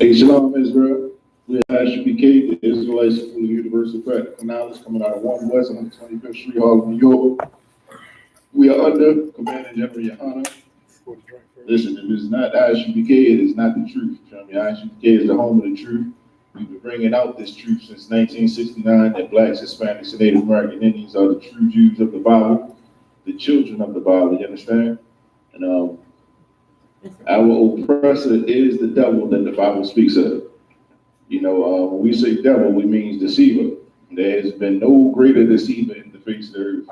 Hey, Shalom, Israel. We are Isupk, the Israelite School of Universal Practical Knowledge, coming out of 1 West on the 25th Street Hall of New York. We are under Commander General Yohana. Listen, if it's not Isupk, it is not the truth. You know what I mean? Isupk is the home of the truth. We've been bringing out this truth since 1969 that Blacks, Hispanics, and Native American Indians are the true Jews of the Bible, the children of the Bible, you understand? And our oppressor is the devil that the Bible speaks of. You know, when we say devil, we mean deceiver. There has been no greater deceiver in the face of the earth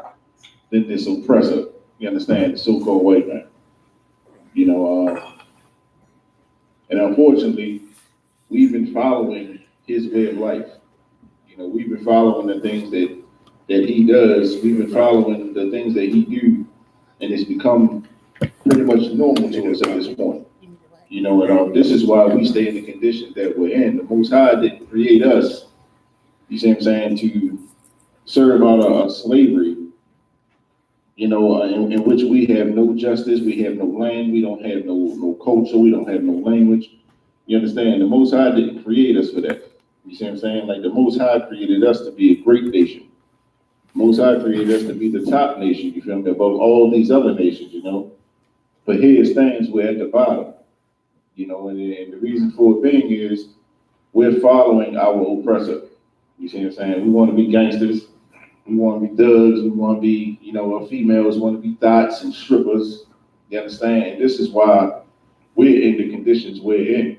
than this oppressor. You understand? The so-called white man. You know, and unfortunately, we've been following his way of life. You know, we've been following the things that he does. We've been following the things that he do, and it's become pretty much normal to us at this point. You know, and this is why we stay in the conditions that we're in. The Most High didn't create us, you see what I'm saying, to serve out of slavery, you know, in which we have no justice, we have no land, we don't have no culture, we don't have no language. You understand? The Most High didn't create us for that. You see what I'm saying? Like the Most High created us to be a great nation. The Most High created us to be the top nation, you feel me, above all these other nations, you know. But here it stands, we're at the bottom. You know, and the reason for it being is we're following our oppressor. You see what I'm saying? We want to be gangsters. We want to be thugs. We want to be, you know, our females want to be thoughts and strippers. You understand? And this is why we're in the conditions we're in.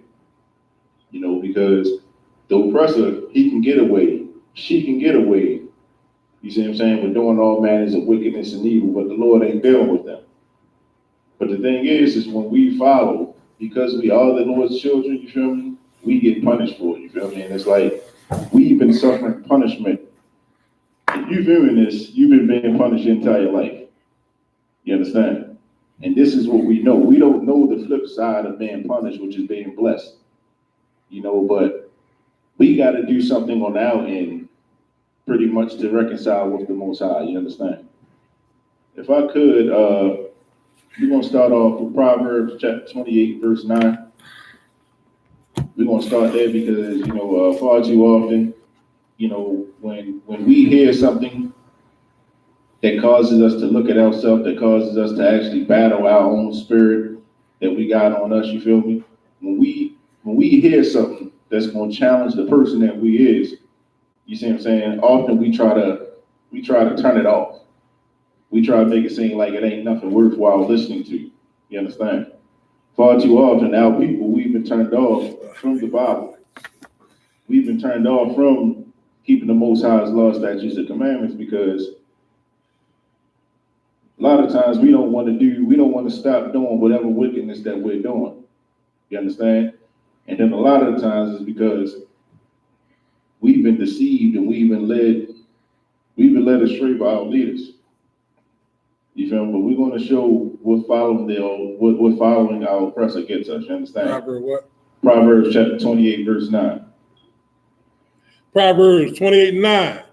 You know, because the oppressor, he can get away. She can get away. You see what I'm saying? We're doing all manners of wickedness and evil, but the Lord ain't dealing with them. But the thing is when we follow, because we are the Lord's children, you feel me? We get punished for it, you feel me? And it's like, we've been suffering punishment. If you're viewing this, you've been being punished your entire life. You understand? And this is what we know. We don't know the flip side of being punished, which is being blessed. You know, but we got to do something on our end, pretty much to reconcile with the Most High, you understand? If I could, we're going to start off with Proverbs chapter 28, verse 9. We're going to start there because, you know, far too often, you know, when we hear something that causes us to look at ourselves, that causes us to actually battle our own spirit that we got on us, you feel me? When we hear something that's going to challenge the person that we is, you see what I'm saying? Often we try to turn it off. We try to make it seem like it ain't nothing worthwhile listening to. You understand? Far too often, our people, we've been turned off from the Bible. We've been turned off from keeping the Most High's law, statutes, and commandments because a lot of times we don't want to stop doing whatever wickedness that we're doing. You understand? And then a lot of the times it's because we've been deceived and we've been led astray by our leaders. You feel me? But we're going to show what following our oppressor gets us. You understand? Proverbs what? Proverbs chapter 28, verse 9. Proverbs 28:9.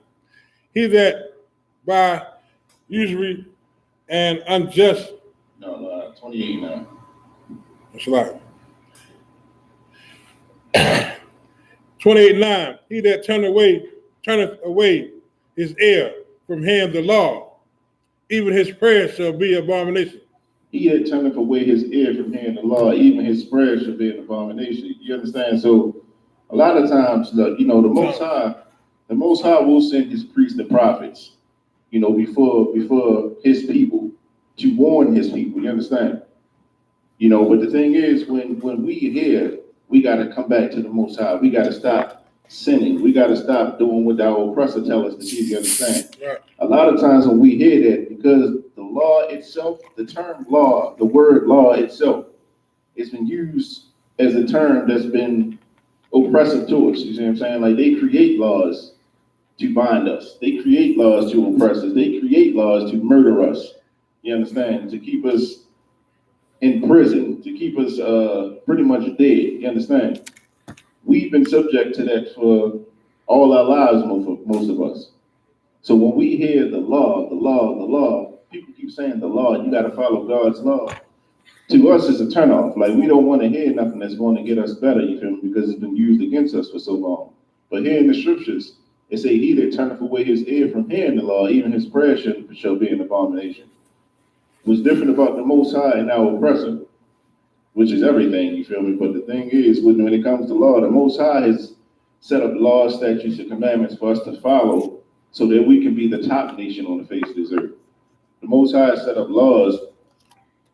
He that by usury and unjust. No, 28:9. That's right. 28:9. He that turneth away his ear from him the law, even his prayer shall be abomination. He that turneth away his ear from hearing the law, even his prayer shall be an abomination. You understand? So a lot of times, the Most High will send his priests and prophets, you know, before his people to warn his people. You understand? You know, but the thing is, when we hear, we got to come back to the Most High. We got to stop sinning. We got to stop doing what our oppressor tell us to do. You understand? Right. A lot of times when we hear that, because the law itself, the term law, the word law itself, it's been used as a term that's been oppressive to us. You see what I'm saying? Like they create laws to bind us. They create laws to oppress us. They create laws to murder us. You understand? To keep us in prison, to keep us pretty much dead. You understand? We've been subject to that for all our lives, most of us. So when we hear the law, people keep saying the law, you got to follow God's law. to us it's a turnoff. Like we don't want to hear nothing that's going to get us better, you feel me? Because it's been used against us for so long. But here in the scriptures, it say he that turneth away his ear from hearing the law, even his prayer shall be an abomination. What's different about the Most High and our oppressor, which is everything, you feel me? But the thing is, when it comes to law, the Most High has set up laws, statutes, and commandments for us to follow so that we can be the top nation on the face of this earth. The Most High has set up laws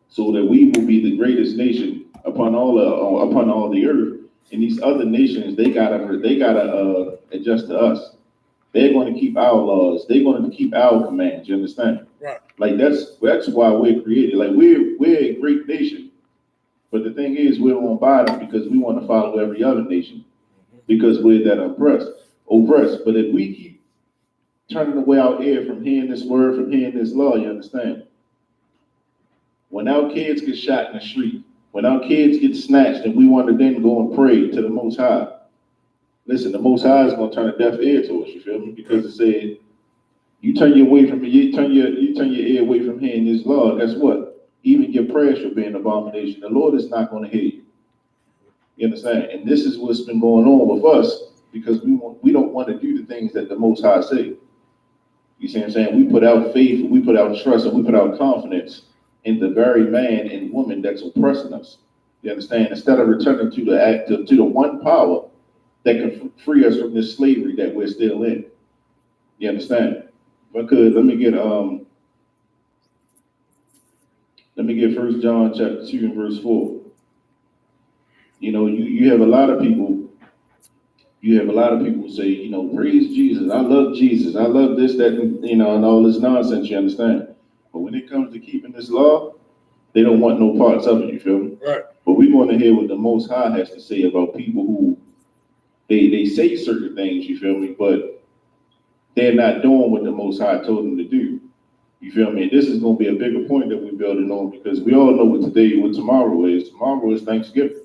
so that we will be the greatest nation upon all the earth. And these other nations, they gotta adjust to us. They're going to keep our laws. They're going to keep our commands. You understand? Right. Like that's why we're created. Like we're a great nation. But the thing is, we don't buy them because we want to follow every other nation because we're that oppressed. But if we keep turning away our ear from hearing this word, from hearing this law, you understand? When our kids get shot in the street, when our kids get snatched, and we want to then go and pray to the Most High, listen, the Most High is going to turn a deaf ear to us. You feel me? Because it said, you turn your ear away from hearing this law. Guess what? Even your prayer shall be an abomination. The Lord is not going to hear you. You understand? And this is what's been going on with us because we don't want to do the things that the Most High say. You see what I'm saying? We put out faith, we put out trust, and we put out confidence in the very man and woman that's oppressing us. You understand? Instead of returning to the one power that can free us from this slavery that we're still in. You understand? Because let me get 1 John chapter 2 and verse 4. You know, you have a lot of people who say, you know, praise Jesus, I love Jesus, I love this, that, and all this nonsense, you understand? But when it comes to keeping this law, they don't want no parts of it, you feel me? Right. But we want to hear what the Most High has to say about people who they say certain things, you feel me, but they're not doing what the Most High told them to do. You feel me? This is going to be a bigger point that we're building on because we all know what tomorrow is. Tomorrow is Thanksgiving.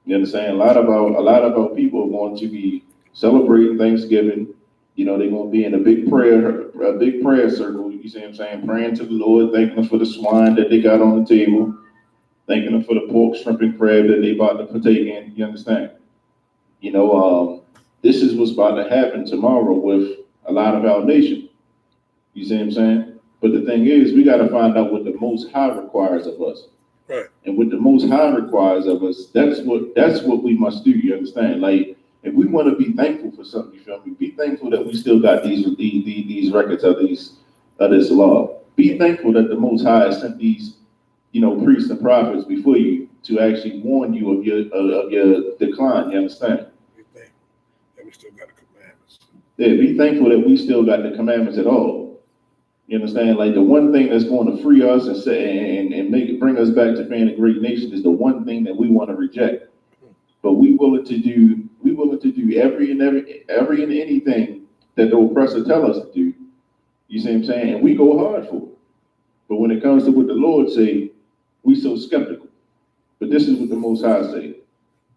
You understand? A lot of our people are going to be celebrating Thanksgiving. You know, they're going to be in a big prayer circle. You see what I'm saying? Praying to the Lord, thanking Him for the swine that they got on the table, thanking Him for the pork, shrimp, and crab that they about to partake in. You understand? You know, this is what's about to happen tomorrow with a lot of our nation. You see what I'm saying? But the thing is, we got to find out what the Most High requires of us. Right. And what the Most High requires of us, that's what we must do. You understand? Like, if we want to be thankful for something, you feel me? Be thankful that we still got these records of this law. Be thankful that the Most High has sent these, priests and prophets before you to actually warn you of your decline. You understand? Be thankful that we still got the commandments. Yeah, be thankful that we still got the commandments at all. You understand? Like the one thing that's going to free us and bring us back to being a great nation is the one thing that we want to reject. But we willing to do every and anything that the oppressor tell us to do. You see what I'm saying? And we go hard for it. But when it comes to what the Lord say, we so skeptical. But this is what the Most High say.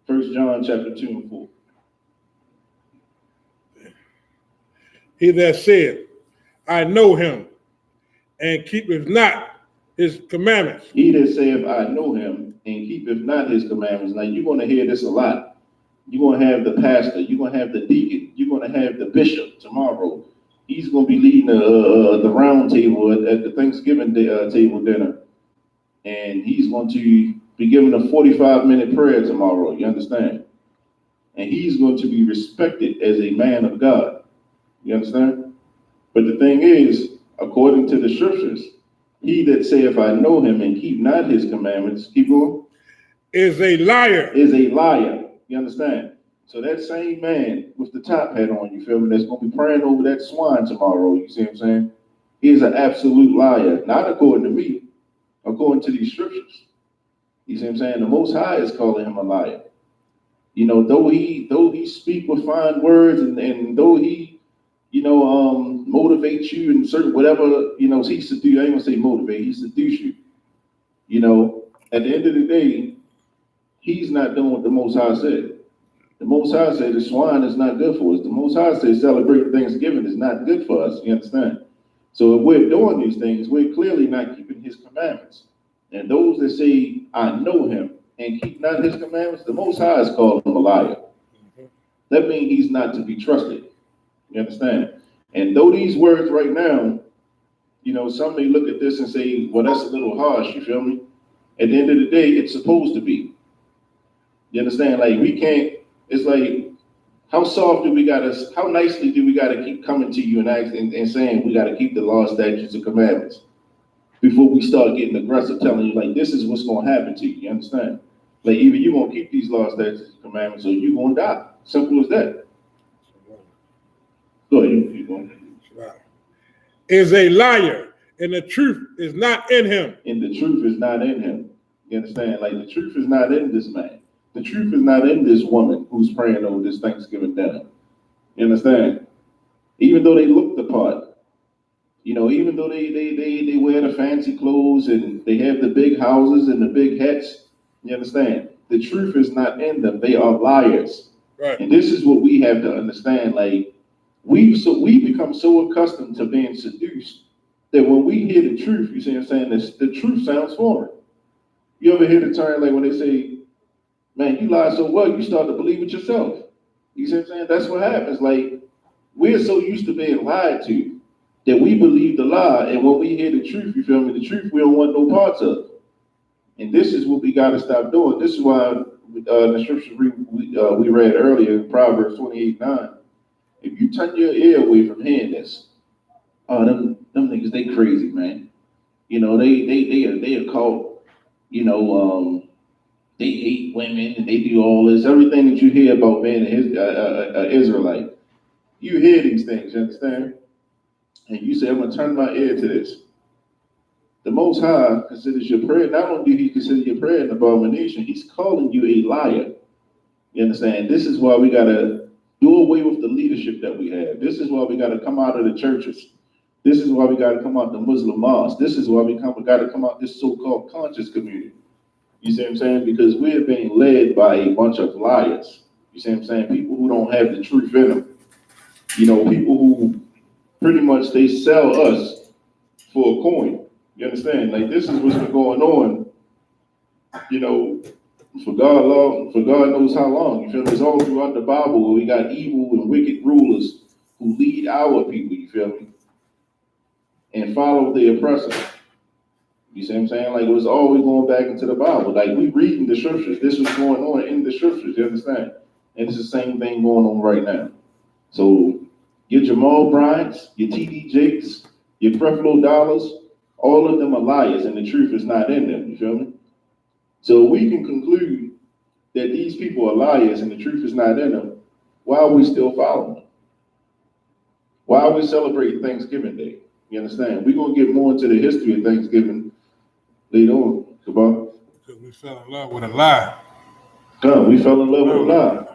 1 John chapter 2 and 4. He that said, I know him, and keepeth not his commandments. He that saith, I know him, and keepeth not his commandments. Now, you're going to hear this a lot. You're going to have the pastor. You're going to have the deacon. You're going to have the bishop tomorrow. He's going to be leading the round table at the Thanksgiving table dinner. And he's going to be giving a 45-minute prayer tomorrow. You understand? And he's going to be respected as a man of God. You understand? But the thing is, according to the scriptures, he that saith, I know him, and keep not his commandments, keep going, is a liar. Is a liar. You understand? So that same man with the top hat on, you feel me, that's going to be praying over that swine tomorrow, you see what I'm saying? He is an absolute liar, not according to me, according to these scriptures. You see what I'm saying? The Most High is calling him a liar. You know, though he speak with fine words and though he motivate you and certain whatever, he seduce, I ain't gonna say motivate, he seduce you. At the end of the day, he's not doing what the Most High said. The Most High said the swine is not good for us. The Most High said celebrating Thanksgiving is not good for us, you understand? So if we're doing these things, we're clearly not keeping his commandments. And those that say, I know him, and keep not his commandments, the Most High is called him a liar. That means he's not to be trusted. You understand? And though these words right now, some may look at this and say, well, that's a little harsh, you feel me? At the end of the day, it's supposed to be. You understand? Like, we can't, it's like, how nicely do we gotta keep coming to you and asking and saying we gotta keep the law, statutes, and commandments before we start getting aggressive, telling you, like, this is what's gonna happen to you, you understand? Like, either you gonna keep these laws, statutes, and commandments, or you gonna die. Simple as that. Go ahead, you go. Is a liar, and the truth is not in him. And the truth is not in him. You understand? Like, the truth is not in this man. The truth is not in this woman who's praying over this Thanksgiving dinner. You understand? Even though they look the part, even though they wear the fancy clothes and they have the big houses and the big hats, you understand? The truth is not in them. They are liars. Right. And this is what we have to understand. Like, we become so accustomed to being seduced that when we hear the truth, you see what I'm saying, the truth sounds foreign. You ever hear the term, like, when they say, man, you lie so well, you start to believe it yourself. You see what I'm saying? That's what happens. Like, we're so used to being lied to that we believe the lie, and when we hear the truth, you feel me, the truth we don't want no parts of. And this is what we got to stop doing. This is why the scripture we read earlier, Proverbs 28:9, if you turn your ear away from hearing this, them niggas, they crazy, man. They are caught, they hate women and they do all this, everything that you hear about being an Israelite. You hear these things, you understand? And you say, I'm going to turn my ear to this. The Most High considers your prayer, not only do he consider your prayer an abomination, he's calling you a liar. You understand? This is why we got to do away with the leadership that we have. This is why we got to come out of the churches. This is why we got to come out the Muslim mosques. This is why we got to come out this so-called conscious community. You see what I'm saying? Because we're being led by a bunch of liars. You see what I'm saying? People who don't have the truth in them. People who pretty much, they sell us for a coin. You understand? Like, this is what's been going on, for God knows how long. You feel me? It's all throughout the Bible where we got evil and wicked rulers who lead our people, you feel me? And follow the oppressor. You see what I'm saying? Like, it was always going back into the Bible. Like, we reading the scriptures. This was going on in the scriptures, you understand? And it's the same thing going on right now. So, your Jamal Bryants, your T.D. Jakes, your Creflo Dollars, all of them are liars, and the truth is not in them, you feel me? So we can conclude that these people are liars and the truth is not in them. Why are we still following them? Why are we celebrating Thanksgiving Day? You understand? We're going to get more into the history of Thanksgiving later on. Come on. Because we fell in love with a lie. We fell in love with a lie.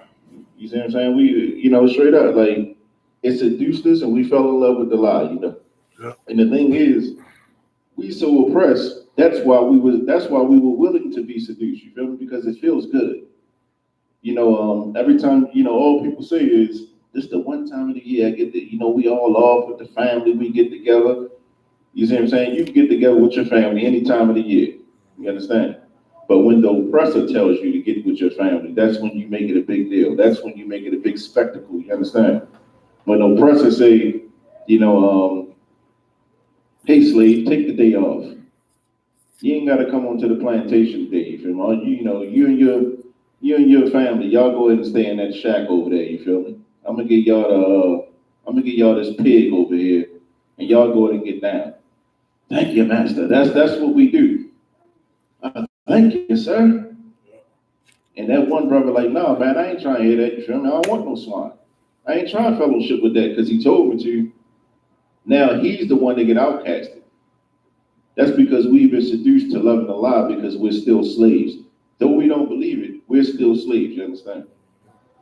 You see what I'm saying? We, straight up, like, it seduced us and we fell in love with the lie, Yeah. And the thing is, we so oppressed, that's why we were willing to be seduced, you feel me? Because it feels good. Every time, all people say is, this the one time of the year I get to, we all off with the family, we get together. You see what I'm saying? You can get together with your family any time of the year. You understand? But when the oppressor tells you to get with your family, that's when you make it a big deal. That's when you make it a big spectacle. You understand? When the oppressor say, hey, slave, take the day off. You ain't got to come onto the plantation today. You feel me? You and your family, y'all go ahead and stay in that shack over there. You feel me? I'm gonna get y'all this pig over here, and y'all go ahead and get down. Thank you, master. That's what we do. Thank you, sir. And that one brother like, no, man, I ain't trying to hear that. You feel me? I don't want no swine. I ain't trying to fellowship with that because he told me to. Now he's the one that get outcasted. That's because we've been seduced to loving the lie because we're still slaves. Though we don't believe it, we're still slaves, you understand?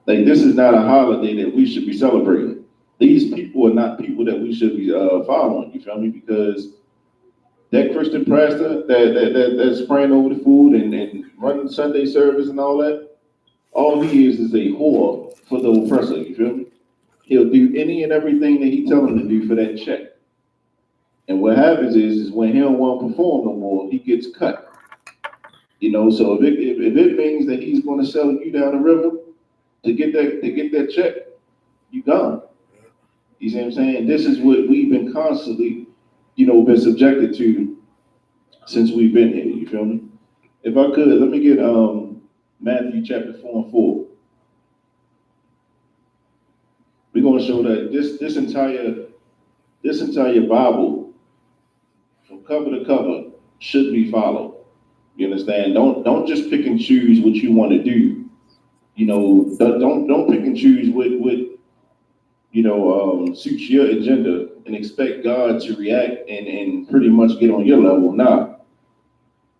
Like, this is not a holiday that we should be celebrating. These people are not people that we should be following, you feel me? Because that Christian pastor that's praying over the food and running Sunday service and all he is a whore for the oppressor, you feel me? He'll do any and everything that he tell him to do for that check. And what happens is when he don't want to perform no more, he gets cut. You know, so if it means that he's going to sell you down the river to get that check, you gone. You see what I'm saying? This is what we've been constantly, been subjected to since we've been here. You feel me? If I could, let me get Matthew chapter 4:4. We're going to show that this entire Bible, from cover to cover, should be followed. You understand? Don't just pick and choose what you want to do. Don't pick and choose what suits your agenda and expect God to react and pretty much get on your level. Nah,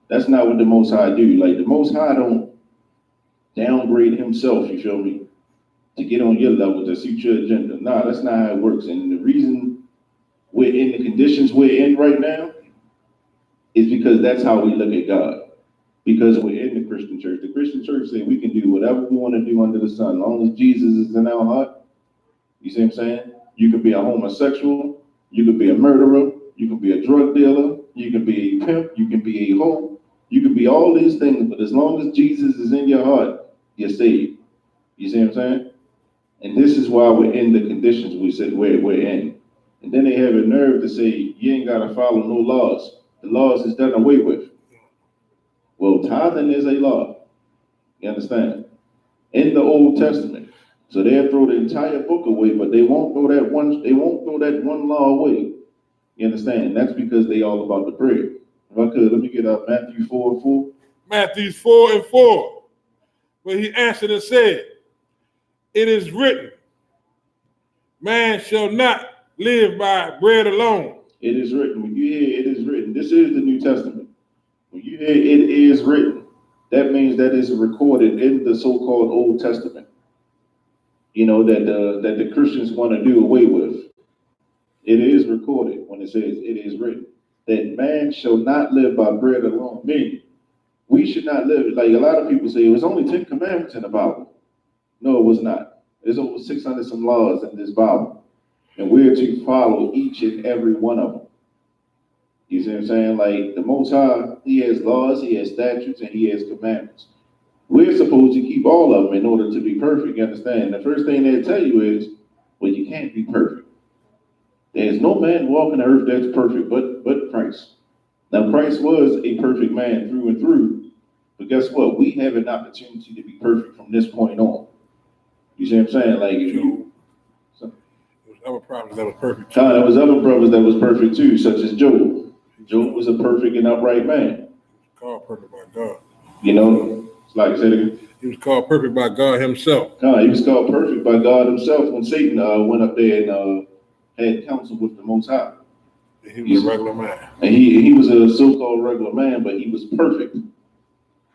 that's not what the Most High do. Like, the Most High don't downgrade himself, you feel me, to get on your level to suit your agenda. Nah, that's not how it works. And the reason we're in the conditions we're in right now is because that's how we look at God. Because we're in the Christian church. The Christian church says we can do whatever we want to do under the sun, as long as Jesus is in our heart. You see what I'm saying? You could be a homosexual, you could be a murderer, you could be a drug dealer, you could be a pimp, you can be a hoe, you can be all these things, but as long as Jesus is in your heart, you're saved. You see what I'm saying? And this is why we're in the conditions we said we're in. And then they have a nerve to say, you ain't got to follow no laws. The laws is done away with. Well, tithing is a law. You understand? In the Old Testament. So they'll throw the entire book away, but they won't throw that one law away. You understand? And that's because they all about the bread. If I could, let me get Matthew 4:4. Matthew 4:4. But he answered and said, it is written, man shall not live by bread alone. It is written. When you hear it is written, this is the New Testament. When you hear it is written, that means that is recorded in the so-called Old Testament. That the Christians want to do away with. It is recorded when it says it is written that man shall not live by bread alone. Meaning, we should not live like a lot of people say. It was only 10 commandments in the Bible. No, it was not. There's over 600 some laws in this Bible, and we're to follow each and every one of them. You see what I'm saying? Like, the Most High, he has laws, he has statutes, and he has commandments. We're supposed to keep all of them in order to be perfect, you understand? The first thing they'll tell you is, well, you can't be perfect. There's no man walking the earth that's perfect but Christ. Now, Christ was a perfect man through and through, but guess what? We have an opportunity to be perfect from this point on. You see what I'm saying? Like, if you... There was other prophets that was perfect too. There was other brothers that was perfect too, such as Job. Job was a perfect and upright man. Called perfect by God. Like I said, he was called perfect by God himself. He was called perfect by God himself when Satan went up there and had counsel with the Most High. He was a regular man. And he was a so-called regular man, but he was perfect.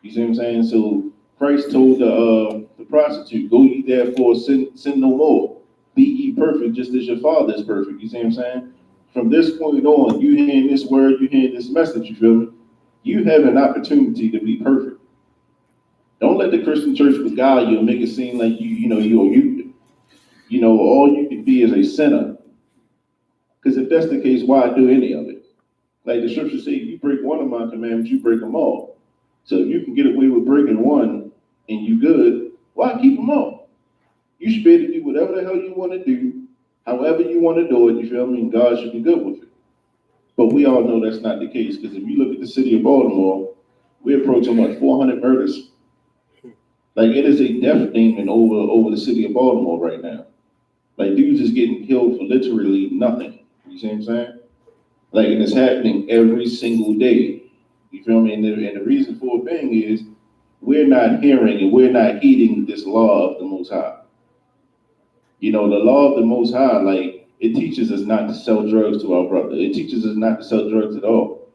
You see what I'm saying? So Christ told the prostitute, go ye therefore, sin no more. Be ye perfect just as your Father is perfect. You see what I'm saying? From this point on, you hearing this word, you hearing this message, you feel me? You have an opportunity to be perfect. Don't let the Christian church beguile you and make it seem like all you can be is a sinner. Because if that's the case, why do any of it? Like the scripture says, if you break one of my commandments, you break them all. So if you can get away with breaking one and you good, why keep them all? You should be able to do whatever the hell you want to do, however you want to do it, you feel me? And God should be good with it. But we all know that's not the case, because if you look at the city of Baltimore, we're approaching 400 murders. Like, it is a death demon over the city of Baltimore right now. Like, dudes is getting killed for literally nothing. You see what I'm saying? Like, and it's happening every single day. You feel me? And the reason for it being is we're not hearing and we're not heeding this law of the Most High. The law of the Most High, like, it teaches us not to sell drugs to our brother. It teaches us not to sell drugs at all.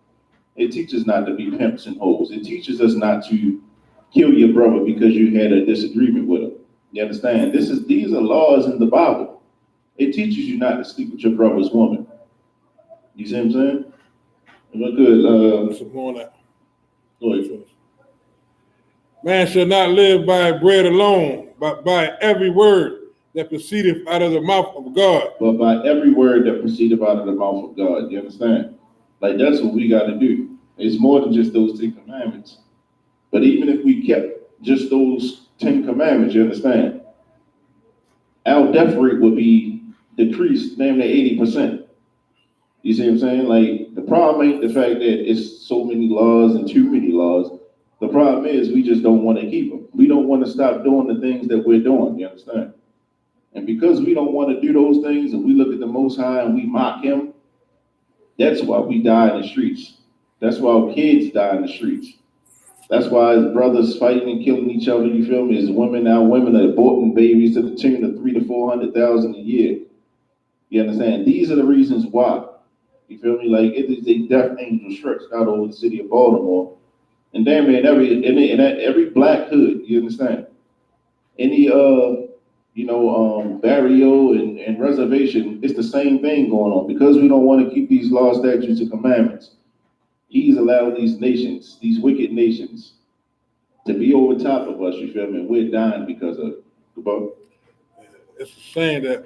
It teaches not to be pimps and hoes. It teaches us not to kill your brother because you had a disagreement with him. You understand? These are laws in the Bible. It teaches you not to sleep with your brother's woman. You see what I'm saying? If I could, some more on that. Go ahead. Man shall not live by bread alone, but by every word that proceedeth out of the mouth of God. But by every word that proceedeth out of the mouth of God. You understand? Like, that's what we got to do. It's more than just those 10 commandments. But even if we kept just those 10 commandments, you understand, our death rate would be decreased damn near 80%. You see what I'm saying? Like, the problem ain't the fact that it's so many laws and too many laws. The problem is we just don't want to keep them. We don't want to stop doing the things that we're doing, you understand? And because we don't want to do those things and we look at the Most High and we mock him, that's why we die in the streets. That's why our kids die in the streets. That's why his brothers fighting and killing each other, you feel me? His women are aborting babies to the tune of 300,000 to 400,000 a year. You understand? These are the reasons why. You feel me? Like, it is a death angel stretched out over the city of Baltimore. And damn near in every black hood, you understand? Any barrio and reservation, it's the same thing going on. Because we don't want to keep these laws, statutes, and commandments, he's allowed these nations, these wicked nations, to be over top of us, you feel me? We're dying because of it. It's a shame that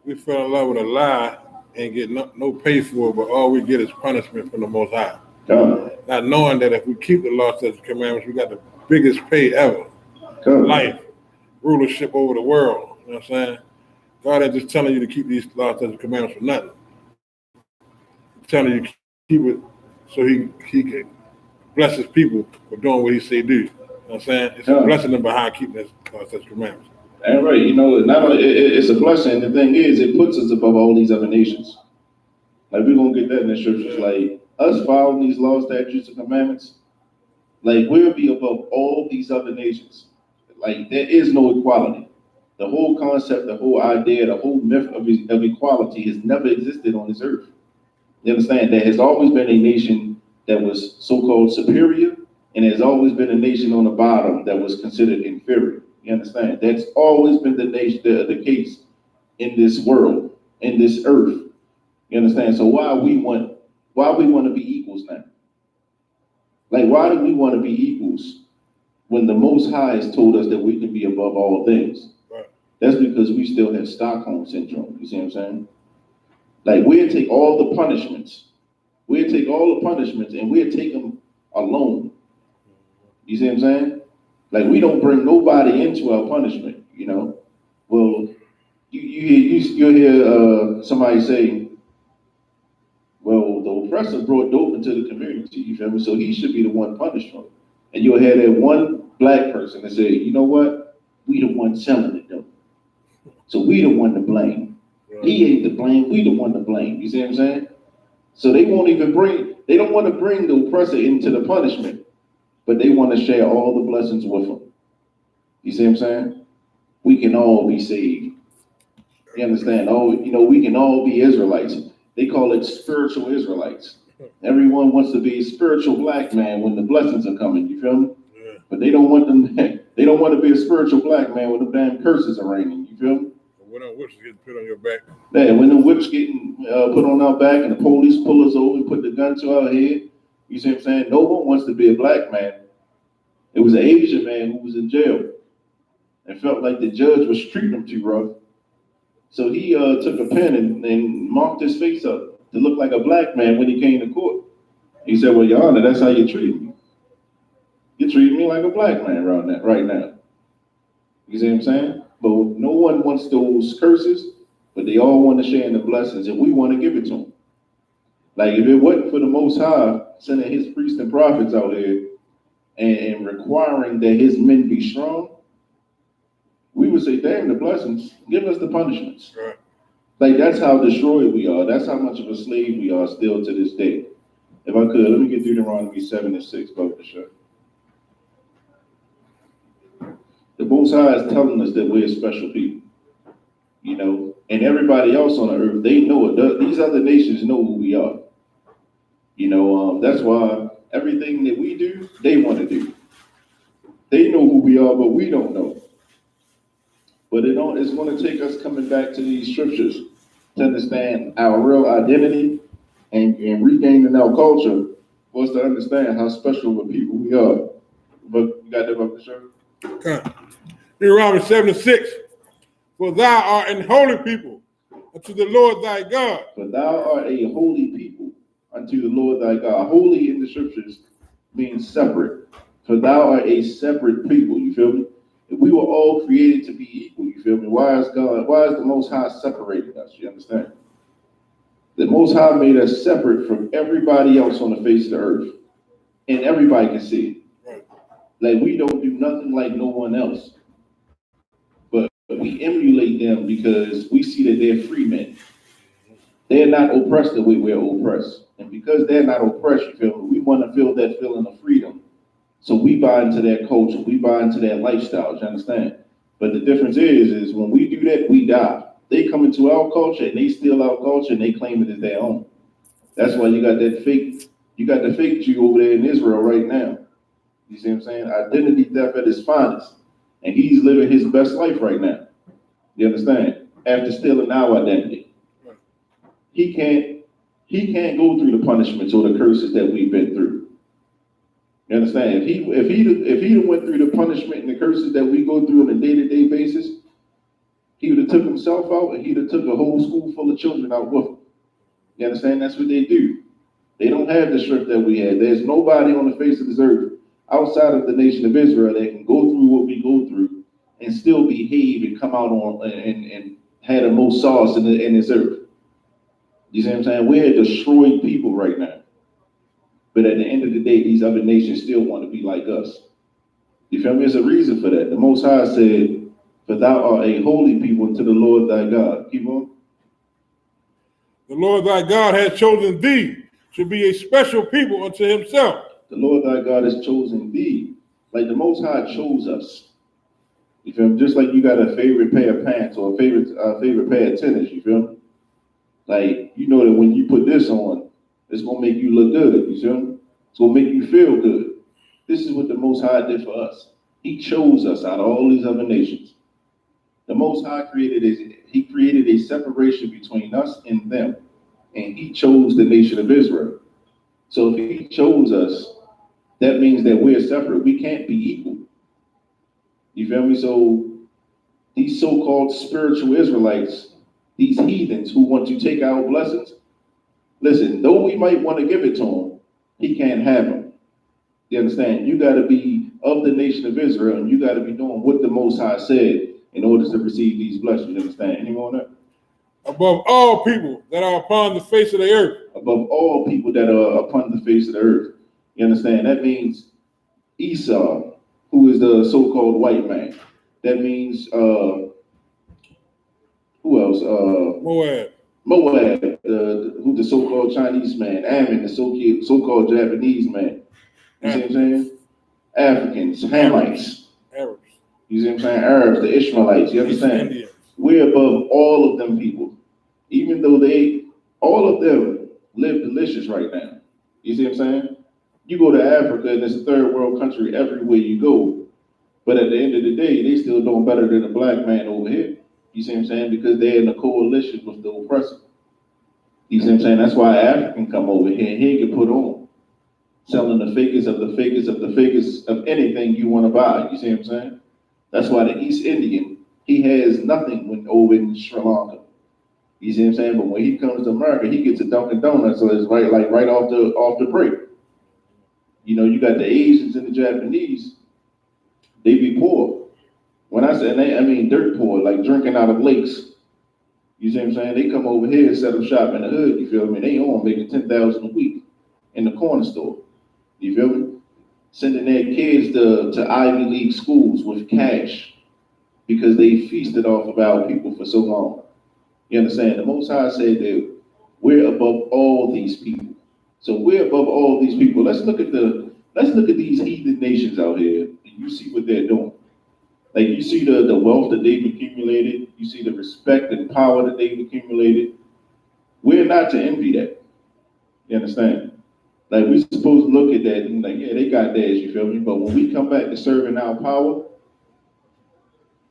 we fell in love with a lie and get no pay for it, but all we get is punishment from the Most High. Not knowing that if we keep the law, statutes, and commandments, we got the biggest pay ever. Life, rulership over the world. You know what I'm saying? God ain't just telling you to keep these laws, statutes, and commandments for nothing. He's telling you to keep it so he can bless his people for doing what he say do. You know what I'm saying? It's a blessing them behind keeping his laws, statutes, and commandments. That's right. Not only it's a blessing. The thing is, it puts us above all these other nations. Like, we're gonna get that in the scriptures. Like, us following these laws, statutes, and commandments, like, we'll be above all these other nations. Like, there is no equality. The whole concept, the whole idea, the whole myth of equality has never existed on this earth. You understand? There has always been a nation that was so-called superior, and there's always been a nation on the bottom that was considered inferior. You understand? That's always been the case in this world, in this earth. You understand? So why we want to be equals now? Like, why do we want to be equals when the Most High has told us that we can be above all things? Right. That's because we still have Stockholm syndrome. You see what I'm saying? Like, we'll take all the punishments. We'll take all the punishments and we'll take them alone. You see what I'm saying? Like, we don't bring nobody into our punishment, you know? Well, you'll hear somebody say, well, the oppressor brought dope into the community, you feel me? So he should be the one punished for it. And you'll hear that one black person that say, you know what? We the one selling it though. So we the one to blame. Right. He ain't to blame, we the one to blame. You see what I'm saying? So they don't want to bring the oppressor into the punishment, but they want to share all the blessings with him. You see what I'm saying? We can all be saved. You understand? We can all be Israelites. They call it spiritual Israelites. Everyone wants to be a spiritual black man when the blessings are coming. You feel me? Yeah. But they don't want them. They don't want to be a spiritual black man when the damn curses are raining. You feel me? When the whips getting put on your back. Yeah, when the whips getting put on our back and the police pull us over and put the gun to our head. You see what I'm saying? No one wants to be a black man. It was an Asian man who was in jail and felt like the judge was treating him too rough. So he took a pen and marked his face up to look like a black man when he came to court. He said, well, Your Honor, that's how you treat me. You treat me like a black man right now. You see what I'm saying? But no one wants those curses, but they all want to share in the blessings, and we want to give it to them. Like, if it wasn't for the Most High sending his priests and prophets out here and requiring that his men be strong, we would say, damn the blessings, give us the punishments. Right. Like, that's how destroyed we are. That's how much of a slave we are still to this day. If I could, let me get Deuteronomy 7:6, Brother Bishop. The Most High is telling us that we're special people, you know, and everybody else on the earth, they know it. These other nations know who we are. You know, that's why everything that we do, they want to do. They know who we are, but we don't know. But it's going to take us coming back to these scriptures to understand our real identity and regaining our culture for us to understand how special of a people we are. But you got that up, sir? Okay. Deuteronomy 7:6. For thou art an holy people unto the Lord thy God. For thou art a holy people unto the Lord thy God. Holy in the scriptures means separate. For thou art a separate people, you feel me? If we were all created to be equal, you feel me? Why is the Most High separating us? You understand? The Most High made us separate from everybody else on the face of the earth, and everybody can see it. Right. Like we don't do nothing like no one else, but we emulate them because we see that they're free men. They're not oppressed the way we're oppressed, and because they're not oppressed, you feel me? We want to feel that feeling of freedom. So we buy into that culture, we buy into that lifestyle, you understand? But the difference is when we do that, we die. They come into our culture and they steal our culture and they claim it as their own. That's why you got the fake Jew over there in Israel right now. You see what I'm saying? Identity theft at its finest. And he's living his best life right now. You understand? After stealing our identity. He can't go through the punishments or the curses that we've been through. You understand? If he went through the punishment and the curses that we go through on a day-to-day basis, he would have took himself out and he'd have took a whole school full of children out with him. You understand? That's what they do. They don't have the strength that we had. There's nobody on the face of this earth outside of the nation of Israel that can go through what we go through and still behave and come out on and have the most sauce in this earth. You see what I'm saying? We're destroyed people right now. But at the end of the day, these other nations still want to be like us. You feel me? There's a reason for that. The Most High said, "For thou art a holy people unto the Lord thy God." Keep on. The Lord thy God has chosen thee to be a special people unto himself. The Lord thy God has chosen thee. Like the Most High chose us. You feel me? Just like you got a favorite pair of pants or a favorite pair of tennis, you feel me? Like, you know that when you put this on, it's going to make you look good, you feel me? It's going to make you feel good. This is what the Most High did for us. He chose us out of all these other nations. The Most High created a separation between us and them, and he chose the nation of Israel. So if he chose us, that means that we're separate. We can't be equal. You feel me? So these so-called spiritual Israelites, these heathens who want to take our blessings, listen, though we might want to give it to him, he can't have them. You understand? You got to be of the nation of Israel, and you got to be doing what the Most High said in order to receive these blessings. You understand? Anyone else? Above all people that are upon the face of the earth. Above all people that are upon the face of the earth. You understand? That means Esau, who is the so-called white man. That means, who else? Moab, who's the so-called Chinese man. Ammon, the so-called Japanese man. You see what I'm saying? Africans, Hamites. Arabs. You see what I'm saying? Arabs, the Ishmaelites. You understand? Indians. We're above all of them people. Even though all of them live delicious right now. You see what I'm saying? You go to Africa and it's a third world country everywhere you go. But at the end of the day, they still doing better than the black man over here. You see what I'm saying? Because they're in a coalition with the oppressor. You see what I'm saying? That's why African come over here and he get put on. Selling the fakest of the fakest of the fakest of anything you want to buy. You see what I'm saying? That's why the East Indian, he has nothing when over in Sri Lanka. You see what I'm saying? But when he comes to America, he gets a Dunkin' Donuts, so it's right off the break. You know, you got the Asians and the Japanese, they be poor. When I say I mean dirt poor, like drinking out of lakes. You see what I'm saying? They come over here and set up shop in the hood, you feel me? They on making $10,000 a week in the corner store. You feel me? Sending their kids to Ivy League schools with cash because they feasted off of our people for so long. You understand? The Most High said that we're above all these people. So we're above all these people. Let's look at these heathen nations out here, and you see what they're doing. Like you see the wealth that they've accumulated, you see the respect and power that they've accumulated. We're not to envy that. You understand? Like we're supposed to look at that and like, yeah, they got theirs, you feel me? But when we come back to serving our power,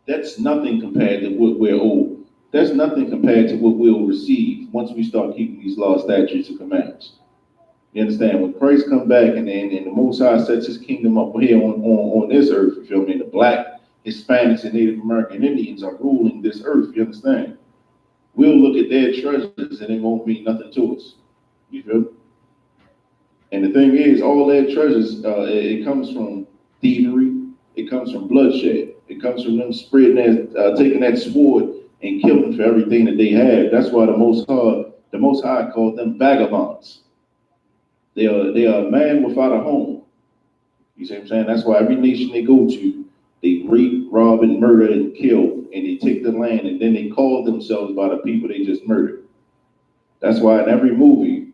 that's nothing compared to what we're owed. That's nothing compared to what we'll receive once we start keeping these laws, statutes, and commandments. You understand? When Christ comes back and the Most High sets his kingdom up here on this earth, you feel me? The black, Hispanics, and Native American Indians are ruling this earth, you understand? We'll look at their treasures and it won't mean nothing to us. You feel me? And the thing is, all their treasures, it comes from thievery. It comes from bloodshed. It comes from them spreading that, taking that sword and killing for everything that they have. That's why the Most High called them vagabonds. They are a man without a home. You see what I'm saying? That's why every nation they go to, they rape, rob, and murder and kill, and they take the land, and then they call themselves by the people they just murdered. That's why in every movie,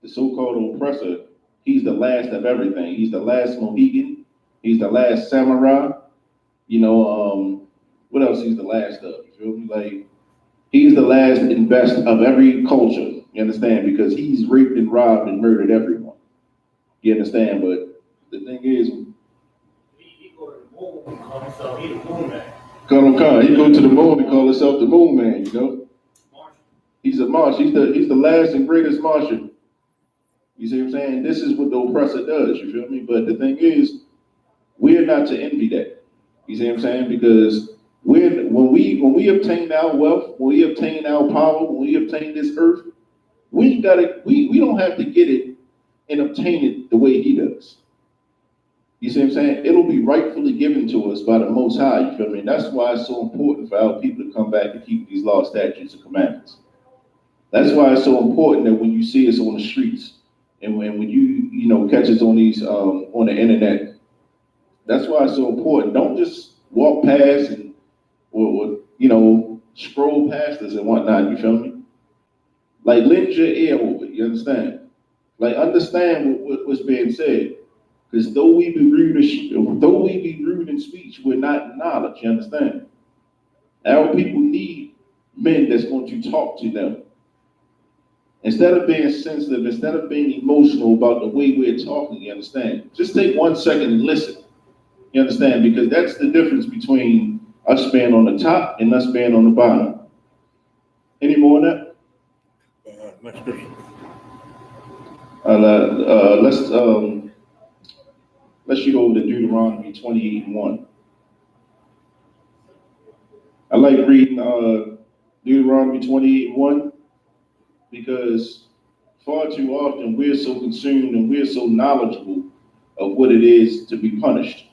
the so-called oppressor, he's the last of everything. He's the last Mohican. He's the last samurai. What else he's the last of? You feel me? Like, he's the last and best of every culture. You understand? Because he's raped and robbed and murdered everyone. You understand? But the thing is, he go to the moon and call himself, he the moon man. He go to the moon and call himself the moon man, you know? He's a Martian. He's the last and greatest Martian. You see what I'm saying? This is what the oppressor does, you feel me? But the thing is, we're not to envy that. You see what I'm saying? Because when we obtain our wealth, when we obtain our power, when we obtain this earth, we don't have to get it and obtain it the way he does. You see what I'm saying? It'll be rightfully given to us by the Most High, you feel me? And that's why it's so important for our people to come back and keep these laws, statutes, and commandments. That's why it's so important that when you see us on the streets and when you catch us on these on the internet, that's why it's so important. Don't just walk past and or scroll past us and whatnot. You feel me? Like, lend your ear over. You understand? Like, understand what's being said. Because though we be rude in speech, we're not in knowledge. You understand? Our people need men that's going to talk to them. Instead of being sensitive, instead of being emotional about the way we're talking, you understand? Just take 1 second and listen. You understand? Because that's the difference between us being on the top and us being on the bottom. Any more on that? Next scripture. Let's shoot over to Deuteronomy 28:1. I like reading Deuteronomy 28:1 because far too often we're so consumed and we're so knowledgeable of what it is to be punished.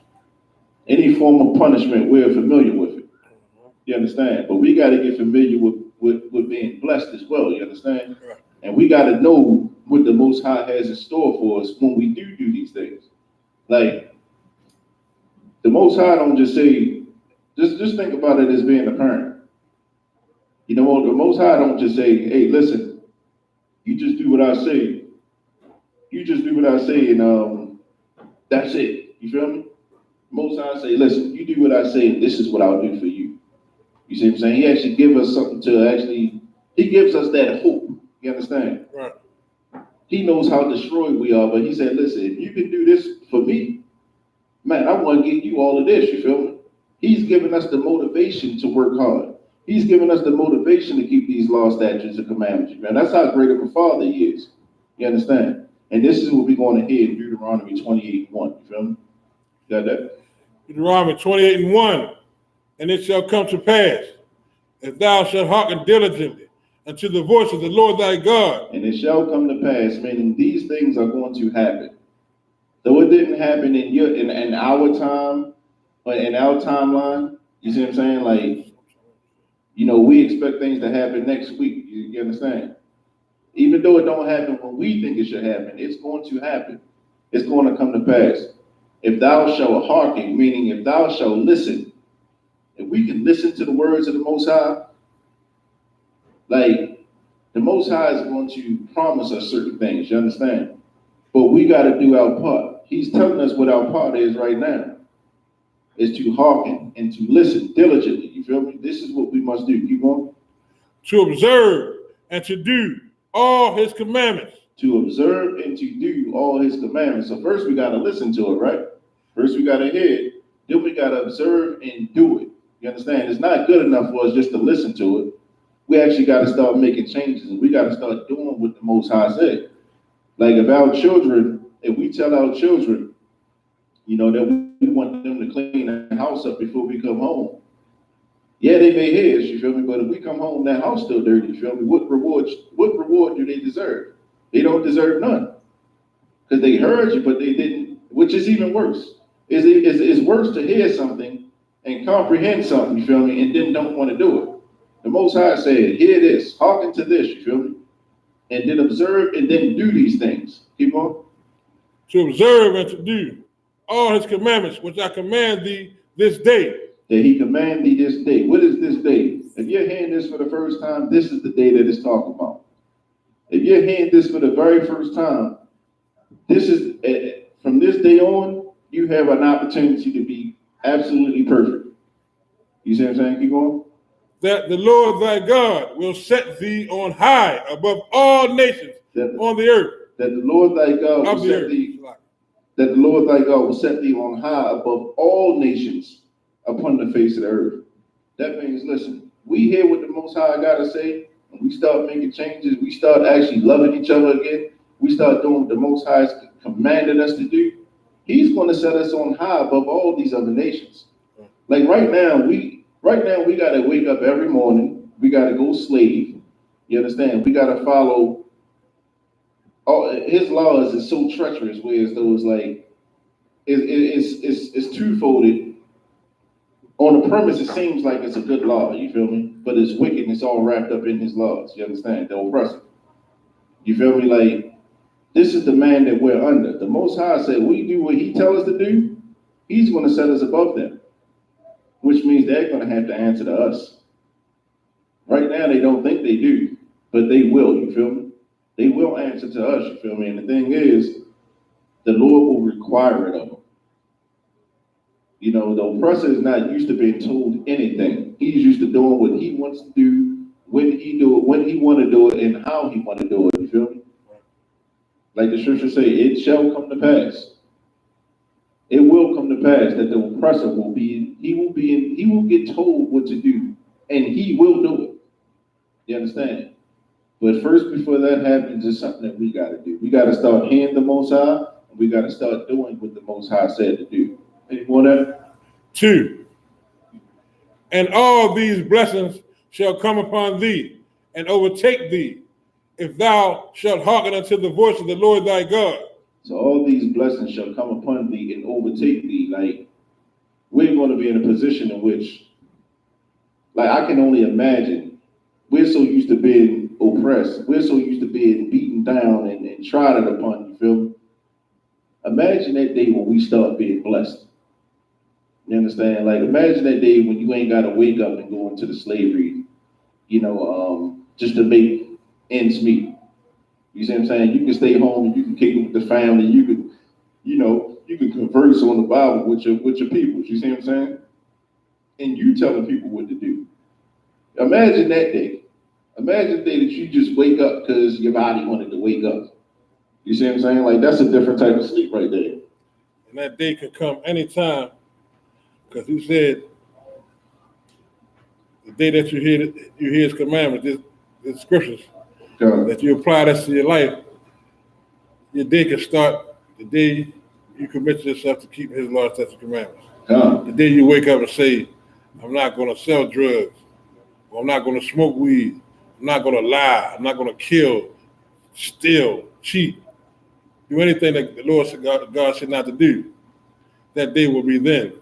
Any form of punishment, we're familiar with it. You understand? But we got to get familiar with being blessed as well. You understand? Right. And we got to know what the Most High has in store for us when we do these things. Like, the Most High don't just say, just think about it as being a parent. You know, the Most High don't just say, hey, listen, you just do what I say. You just do what I say, and that's it. You feel me? Most High say, listen, you do what I say, and this is what I'll do for you. You see what I'm saying? He actually gives us something he gives us that hope. You understand? Right. He knows how destroyed we are, but he said, listen, if you can do this for me, man, I want to give you all of this, you feel me? He's given us the motivation to work hard. He's given us the motivation to keep these laws, statutes, and commandments, man. That's how great of a father he is. You understand? And this is what we're going to hear in Deuteronomy 28:1. You feel me? Got that? Deuteronomy 28:1. And it shall come to pass, if thou shalt hearken diligently unto the voice of the Lord thy God. And it shall come to pass, meaning these things are going to happen. Though it didn't happen in our time, but in our timeline, you see what I'm saying? Like, we expect things to happen next week. You understand? Even though it don't happen when we think it should happen, it's going to happen. It's going to come to pass. If thou shalt hearken, meaning if thou shalt listen, if we can listen to the words of the Most High, like, the Most High is going to promise us certain things, you understand? But we got to do our part. He's telling us what our part is right now, is to hearken and to listen diligently. You feel me? This is what we must do. Keep on. To observe and to do all his commandments. To observe and to do all his commandments. So first we got to listen to it, right? First we got to hear it. Then we got to observe and do it. You understand? It's not good enough for us just to listen to it. We actually got to start making changes. We got to start doing what the Most High said. Like, if we tell our children, that we want them to clean the house up before we come home. Yeah, they may hear us, you feel me? But if we come home, that house still dirty, you feel me? What reward do they deserve? They don't deserve none. Because they heard you, but they didn't, which is even worse. It's worse to hear something and comprehend something, you feel me, and then don't want to do it. The Most High said, hear this, hearken to this, you feel me? And then observe and then do these things. Keep on. To observe and to do all his commandments, which I command thee this day. That he command thee this day. What is this day? If you're hearing this for the first time, this is the day that it's talking about. If you're hearing this for the very first time, this is, from this day on, you have an opportunity to be absolutely perfect. You see what I'm saying? Keep going. That the Lord thy God will set thee on high above all nations on the earth. That the Lord thy God will set thee, that the Lord thy God will set thee on high above all nations upon the face of the earth. That means, listen, we hear what the Most High got to say, and we start making changes, we start actually loving each other again, we start doing what the Most High has commanded us to do, he's going to set us on high above all these other nations. Like right now, we got to wake up every morning, we got to go slave, you understand? We got to follow, his laws is so treacherous, whereas those like, it's twofolded. On the premise, it seems like it's a good law, you feel me? But it's wickedness all wrapped up in his laws, you understand? The oppressor. You feel me? Like, this is the man that we're under. The Most High said, we do what he tells us to do, he's going to set us above them, which means they're going to have to answer to us. Right now, they don't think they do, but they will, you feel me? They will answer to us, you feel me? And the thing is, the Lord will require it of them. You know, the oppressor is not used to being told anything. He's used to doing what he wants to do, when he do it, when he want to do it, and how he want to do it. You feel me? Like the scripture say, it shall come to pass. It will come to pass that the oppressor will get told what to do, and he will do it. You understand? But first, before that happens, it's something that we got to do. We got to start hearing the Most High, and we got to start doing what the Most High said to do. Any more that? 2. And all these blessings shall come upon thee and overtake thee, if thou shalt hearken unto the voice of the Lord thy God. So all these blessings shall come upon thee and overtake thee. Like, we're going to be in a position in which, like, I can only imagine, we're so used to being oppressed. We're so used to being beaten down and trodden upon, you feel me? Imagine that day when we start being blessed. You understand? Like, imagine that day when you ain't got to wake up and go into the slavery, you know, just to make ends meet. You see what I'm saying? You can stay home, you can kick it with the family, you can, you know, you can converse on the Bible with your people. You see what I'm saying? And you telling people what to do. Imagine that day. Imagine the day that you just wake up because your body wanted to wake up. You see what I'm saying? Like, that's a different type of sleep right there. And that day could come anytime, because he said, the day that you hear his commandments, the scriptures, that you apply this to your life, your day can start the day you commit yourself to keep his laws, statutes, and commandments. The day you wake up and say, I'm not going to sell drugs, or I'm not going to smoke weed, I'm not going to lie, I'm not going to kill, steal, cheat, do anything that the Lord said God said not to do. That day will be then.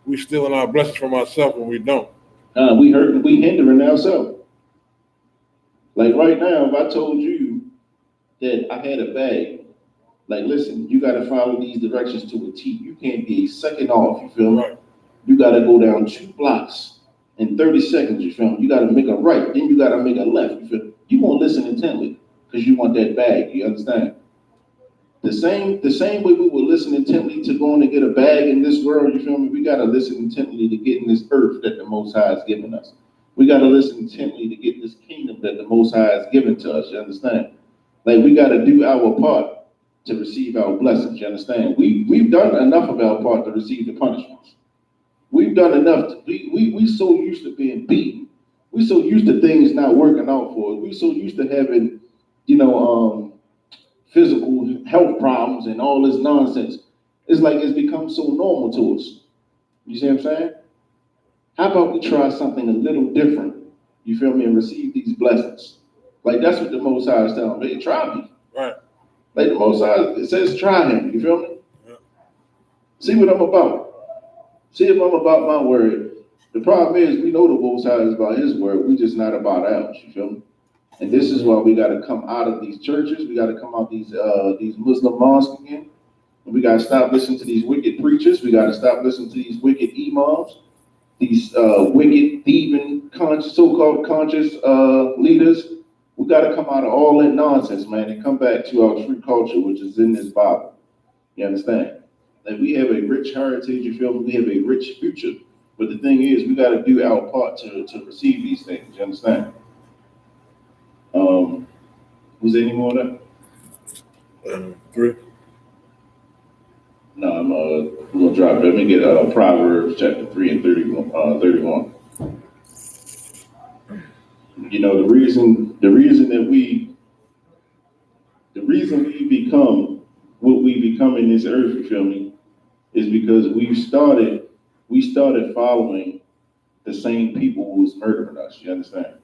We stealing our blessings from ourselves when we don't. We hurting, we hindering ourselves. Like right now, if I told you that I had a bag, like, listen, you got to follow these directions to a T. You can't be a second off, you feel me? Right. You got to go down 2 blocks in 30 seconds, you feel me? You got to make a right, then you got to make a left, you feel me? You won't listen intently because you want that bag, you understand? The same way we will listen intently to going to get a bag in this world, you feel me? We got to listen intently to getting this earth that the Most High has given us. We got to listen intently to get this kingdom that the Most High has given to us, you understand? Like, we got to do our part to receive our blessings, you understand? We've done enough of our part to receive the punishments. We've done enough. We so used to being beaten. We so used to things not working out for us. We so used to having, you know, physical health problems and all this nonsense. It's like it's become so normal to us. You see what I'm saying? How about we try something a little different, you feel me, and receive these blessings? Like, that's what the Most High is telling me. Try me. Right. Like the Most High, it says try him, you feel me? Yeah. See what I'm about. See if I'm about my word. The problem is we know the Most High is about His word. We just not about ours. You feel me? And this is why we got to come out of these churches. We got to come out these Muslim mosques again. And we got to stop listening to these wicked preachers. We got to stop listening to these wicked imams, these wicked, thieving, so-called conscious leaders. We got to come out of all that nonsense, man, and come back to our true culture, which is in this Bible. You understand? Like we have a rich heritage, you feel me? We have a rich future. But the thing is, we got to do our part to receive these things. You understand? Was there any more of that? 3. No, I'm gonna drop it. Let me get Proverbs chapter 3 and 31. You know, the reason we become what we become in this earth, you feel me, is because we started following the same people who was murdering us. You understand?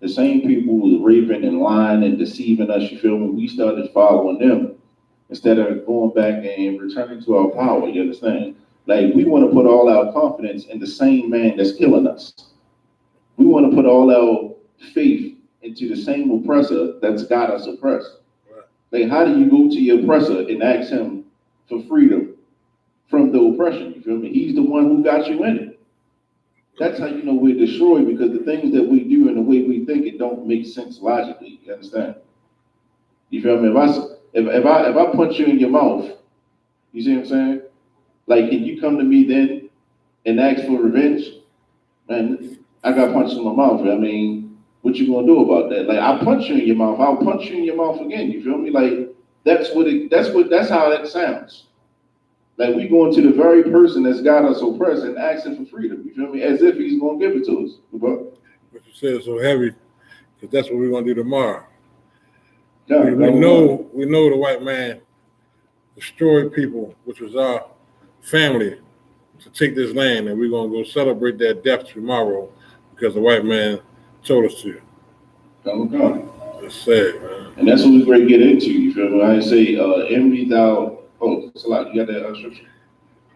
The same people who was raping and lying and deceiving us. You feel me? We started following them instead of going back and returning to our power. You understand? Like we want to put all our confidence in the same man that's killing us. We want to put all our faith into the same oppressor that's got us oppressed. Like, how do you go to your oppressor and ask him for freedom from the oppression? You feel me? He's the one who got you in it. That's how you know we're destroyed, because the things that we do and the way we think, it don't make sense logically. You understand? You feel me? If I punch you in your mouth, you see what I'm saying? Like, can you come to me then and ask for revenge? Man, I got punched in my mouth. I mean, what you gonna do about that? Like, I punch you in your mouth, I'll punch you in your mouth again. You feel me? Like, that's how that sounds. Like, we going to the very person that's got us oppressed and asking for freedom. You feel me? As if he's gonna give it to us. But you said it's so heavy, because that's what we're gonna do tomorrow. Yeah, we know the white man destroyed people, which was our family, to take this land, and we're gonna go celebrate that death tomorrow because the white man told us to. It's sad, man. And that's what we're going to get into. You feel me? I say, envy thou. Oh, it's a lot. You got that scripture?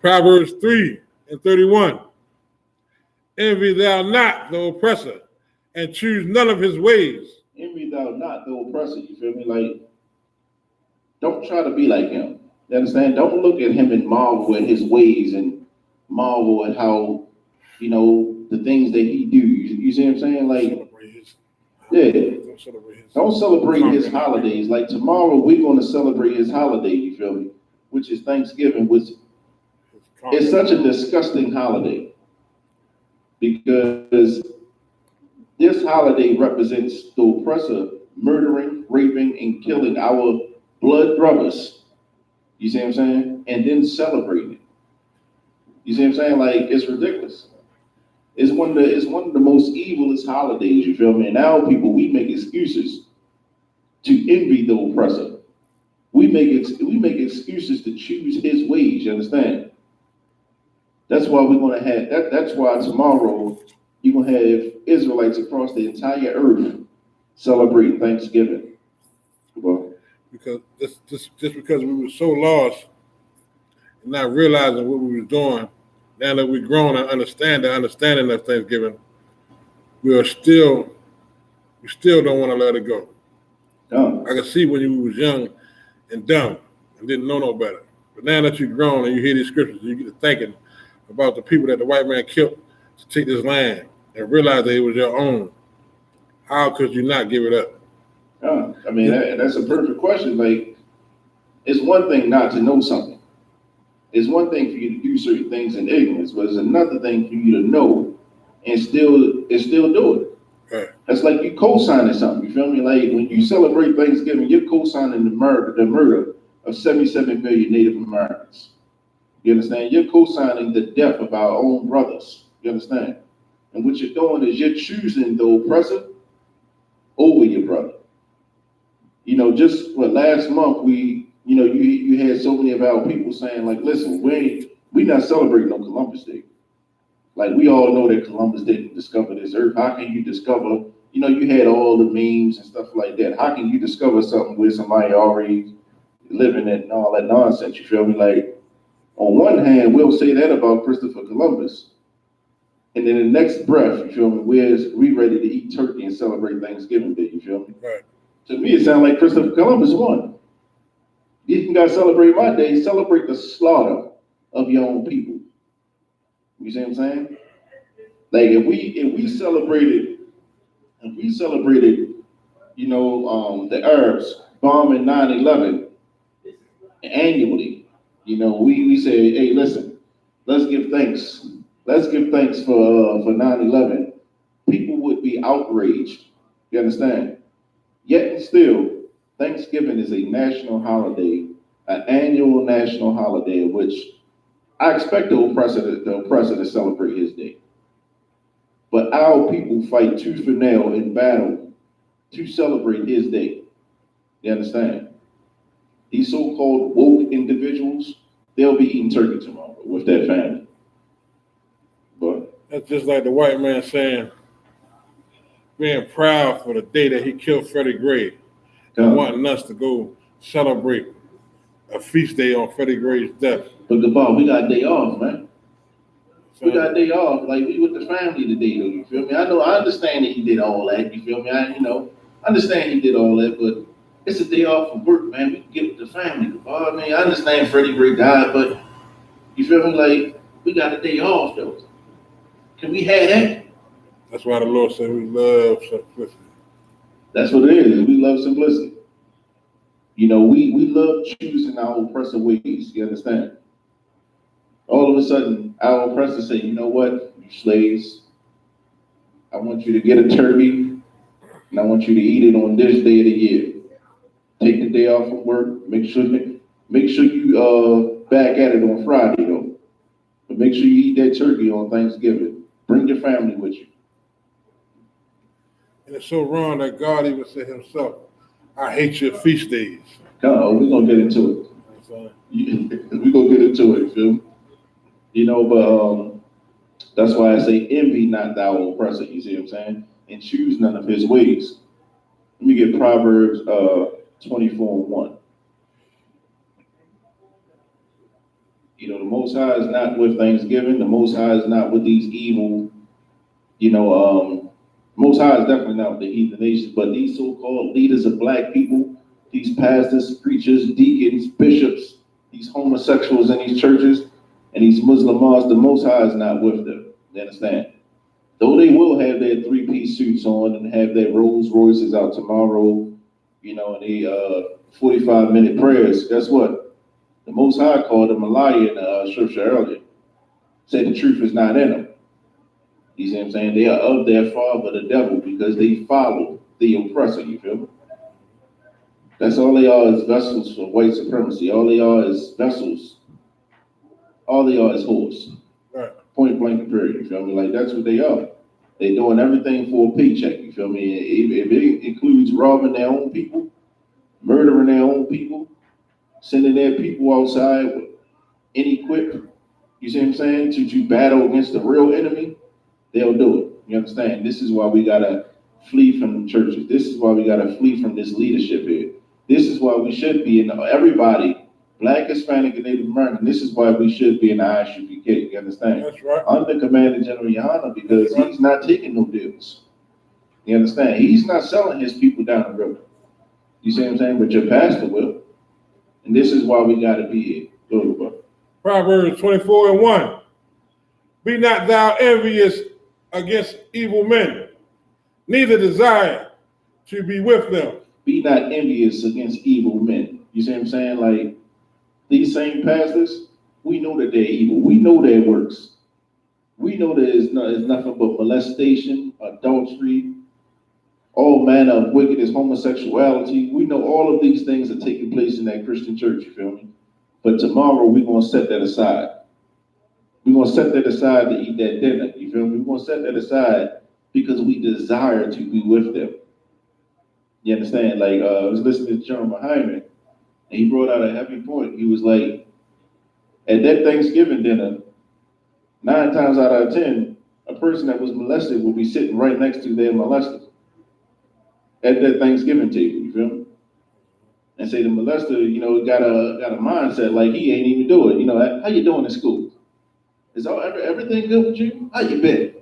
Proverbs 3 and 31. Envy thou not the oppressor, and choose none of his ways. Envy thou not the oppressor. You feel me? Like, don't try to be like him. You understand? Don't look at him and marvel at his ways and marvel at how, you know, the things that he do. You see what I'm saying? Like, don't celebrate his holidays. Like, tomorrow we're going to celebrate his holiday, you feel me? Which is Thanksgiving, which is such a disgusting holiday. Because this holiday represents the oppressor murdering, raping, and killing our blood brothers. You see what I'm saying? And then celebrating it. You see what I'm saying? Like, it's ridiculous. It's one of the most evilest holidays, you feel me? And now people, we make excuses to envy the oppressor. We make excuses to choose his ways, you understand? That's why we're gonna have that's why tomorrow you're gonna have Israelites across the entire earth celebrating Thanksgiving. Well, because just because we were so lost and not realizing what we were doing. Now that we've grown and understanding of Thanksgiving, we still don't want to let it go. Oh. I can see when you was young and dumb and didn't know no better. But now that you've grown and you hear these scriptures, you get to thinking about the people that the white man killed to take this land and realize that it was your own. How could you not give it up? Oh. I mean, that's a perfect question. Like, it's one thing not to know something. It's one thing for you to do certain things in ignorance, but it's another thing for you to know and still do it. Right. That's like you co-signing something. You feel me? Like, when you celebrate Thanksgiving, you're co-signing the murder of 77 million Native Americans. You understand? You're co-signing the death of our own brothers. You understand? And what you're doing is you're choosing the oppressor over your brother. You know, just last month you had so many of our people saying, like, listen, we not celebrating no Columbus Day. Like, we all know that Columbus didn't discover this earth. How can you discover, you had all the memes and stuff like that. How can you discover something where somebody already living it and all that nonsense? You feel me? Like, on one hand, we'll say that about Christopher Columbus. And then the next breath, you feel me, we ready to eat turkey and celebrate Thanksgiving Day, you feel me? Right. To me, it sounds like Christopher Columbus won. You can guys celebrate my day, celebrate the slaughter of your own people. You see what I'm saying? Like if we celebrated, the Arabs bombing 9/11 annually, we say, hey, listen, let's give thanks. Let's give thanks for 9/11. People would be outraged. You understand? Yet and still, Thanksgiving is a national holiday, an annual national holiday in which I expect the oppressor to celebrate his day. But our people fight tooth and nail in battle to celebrate his day. You understand? These so-called woke individuals, they'll be eating turkey tomorrow with their family. But That's just like the white man saying, being proud for the day that he killed Freddie Gray and wanting us to go celebrate a feast day on Freddie Gray's death. But we got a day off, man. We got a day off. Like, we with the family today, though, you feel me? I understand that he did all that, you feel me? I understand he did all that, but it's a day off from work, man. We can get with the family. I mean, I understand Freddie Gray died, but you feel me? Like, we got a day off, though. Can we have that? That's why the Lord said we love simplicity. That's what it is. We love simplicity. We love choosing our oppressor ways. You understand? All of a sudden, our oppressor say, you know what, you slaves, I want you to get a turkey, and I want you to eat it on this day of the year. Take the day off from work. Make sure you back at it on Friday, though. But make sure you eat that turkey on Thanksgiving. Bring your family with you. And it's so wrong that God even said himself, I hate your feast days. We're going to get into it. We're going to get into it, feel me? But that's why I say, envy not thou oppressor, you see what I'm saying? And choose none of his ways. Let me get Proverbs 24:1. The Most High is not with Thanksgiving. The Most High is not with these evil, Most High is definitely not with the heathen nations, but these so-called leaders of black people, these pastors, preachers, deacons, bishops, these homosexuals in these churches, and these Muslims, the Most High is not with them. You understand? Though they will have their three-piece suits on and have their Rolls Royces out tomorrow, and they 45-minute prayers, guess what? The Most High called them a liar in the scripture earlier. Said the truth is not in them. You see what I'm saying? They are of their father, the devil, because they follow the oppressor, you feel me? That's all they are, is vessels for white supremacy. All they are is vessels. All they are is whores. Right. Point blank period, you feel me? Like, that's what they are. They doing everything for a paycheck, you feel me? If it includes robbing their own people, murdering their own people, sending their people outside with inequipped, you see what I'm saying, to battle against the real enemy, they'll do it. You understand? This is why we gotta flee from the churches. This is why we gotta flee from this leadership here. This is why we should be in everybody, Black, Hispanic, and Native American. This is why we should be in the Isupk. You understand? That's right. Under Commander General Yohana, because he's not taking no deals. You understand? He's not selling his people down the river. You see what I'm saying? But your pastor will. And this is why we gotta be here. Go to the book. Proverbs 24:1. Be not thou envious against evil men, neither desire to be with them. Be not envious against evil men. You see what I'm saying? Like, these same pastors, we know that they're evil. We know their works. We know that it's nothing but molestation, adultery, all manner of wickedness, homosexuality. We know all of these things are taking place in that Christian church, you feel me? But tomorrow, we're going to set that aside. We're going to set that aside to eat that dinner, you feel me? We're going to set that aside because we desire to be with them. You understand? Like, I was listening to John Hyman, and he brought out a heavy point. He was like, at that Thanksgiving dinner, 9 times out of 10, a person that was molested will be sitting right next to their molester at that Thanksgiving table, you feel me? and say the molester, got a mindset like he ain't even do it. How you doing in school? Is everything good with you? How you been?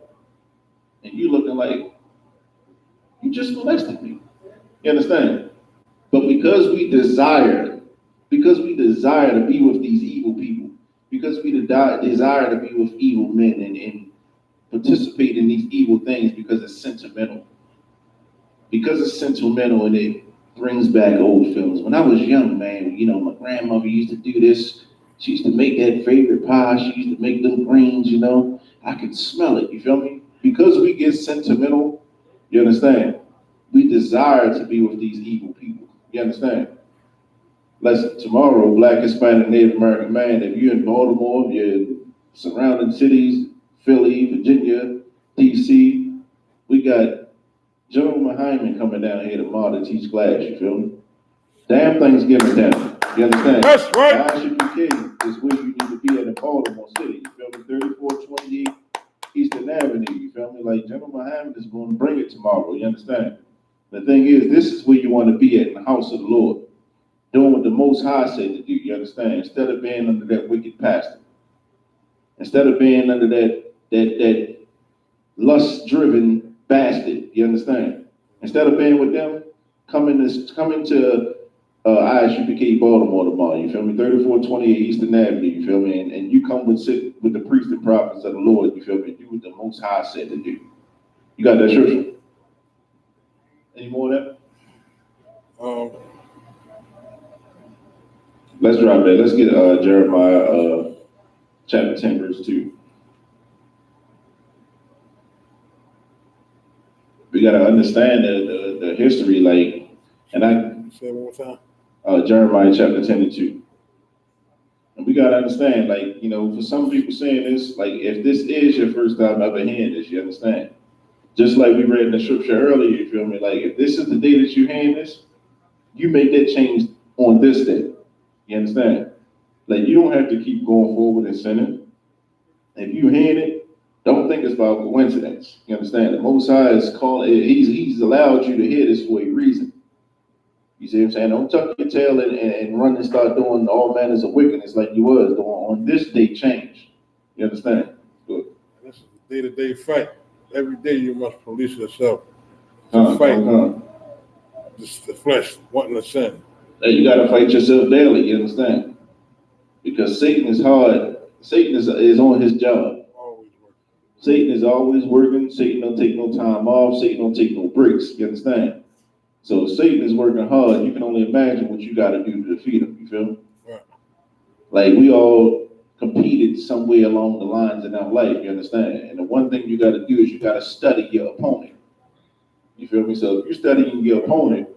And you looking like you just molested me. You understand? But because we desire to be with these evil people, because we desire to be with evil men and participate in these evil things because it's sentimental. Because it's sentimental and it brings back old feelings. When I was young, man, my grandmother used to do this. She used to make that favorite pie. She used to make them greens, I could smell it, you feel me? Because we get sentimental, you understand? We desire to be with these evil people. You understand? Tomorrow, Black, Hispanic, Native American man, if you're in Baltimore, if you're in surrounding cities, Philly, Virginia, DC, we got Joe Hyman coming down here tomorrow to teach class, you feel me? Damn Thanksgiving down. You understand? That's right. Isupk is where you need to be in Baltimore City. You feel me? 3428 Eastern Avenue. You feel me? Like General Hyman is going to bring it tomorrow. You understand? The thing is, this is where you want to be at, in the house of the Lord. Doing what the Most High said to do, you understand? Instead of being under that wicked pastor. Instead of being under that lust-driven bastard, you understand? Instead of being with them, coming to Isupk Baltimore tomorrow, you feel me? 3428 Eastern Avenue, you feel me? And you come sit with the priests and prophets of the Lord, you feel me? Do what the Most High said to do. You got that scripture? Any more of that? Let's drop that. Let's get Jeremiah chapter 10, verse 2. We gotta understand the history, Say it one more time. Jeremiah chapter 10 and 2. And we gotta understand, for some people saying this, if this is your first time ever hearing this, you understand? Just like we read in the scripture earlier, you feel me? If this is the day that you hearing this, you make that change on this day. You understand? You don't have to keep going forward and sinning. If you hear it, don't think it's about coincidence. You understand? The Most High is calling. He's allowed you to hear this for a reason. You see what I'm saying? Don't tuck your tail and run and start doing all manners of wickedness like you was doing on this day. Change. You understand? Good. This is a day-to-day fight. Every day you must police yourself. Fight. Just the flesh wanting to sin. You got to fight yourself daily. You understand? Because Satan is hard. Satan is on his job. Always working. Satan is always working. Satan don't take no time off. Satan don't take no breaks. You understand? So Satan is working hard. You can only imagine what you got to do to defeat him. You feel me? Right. We all competed somewhere along the lines in our life. You understand? And the one thing you got to do is you got to study your opponent. You feel me? So if you're studying your opponent,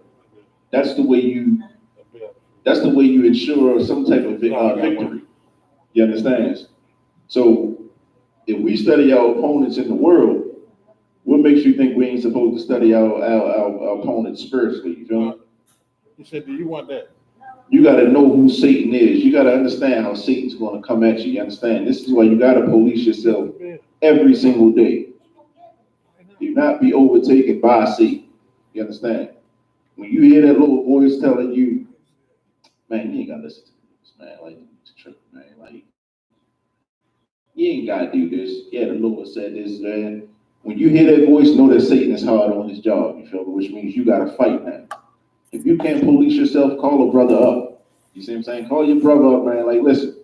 that's the way you ensure some type of victory. You understand? So if we study our opponents in the world, what makes you think we ain't supposed to study our opponents spiritually? You feel me? He said, do you want that? You got to know who Satan is. You got to understand how Satan's going to come at you. You understand? This is why you got to police yourself every single day. Do not be overtaken by Satan. You understand? When you hear that little voice telling you, man, you ain't got to listen to this, man. It's tripping, man. You ain't got to do this. Yeah, the Lord said this, man. When you hear that voice, know that Satan is hard on his job, you feel me? Which means you got to fight now. If you can't police yourself, call a brother up. You see what I'm saying? Call your brother up, man. Listen,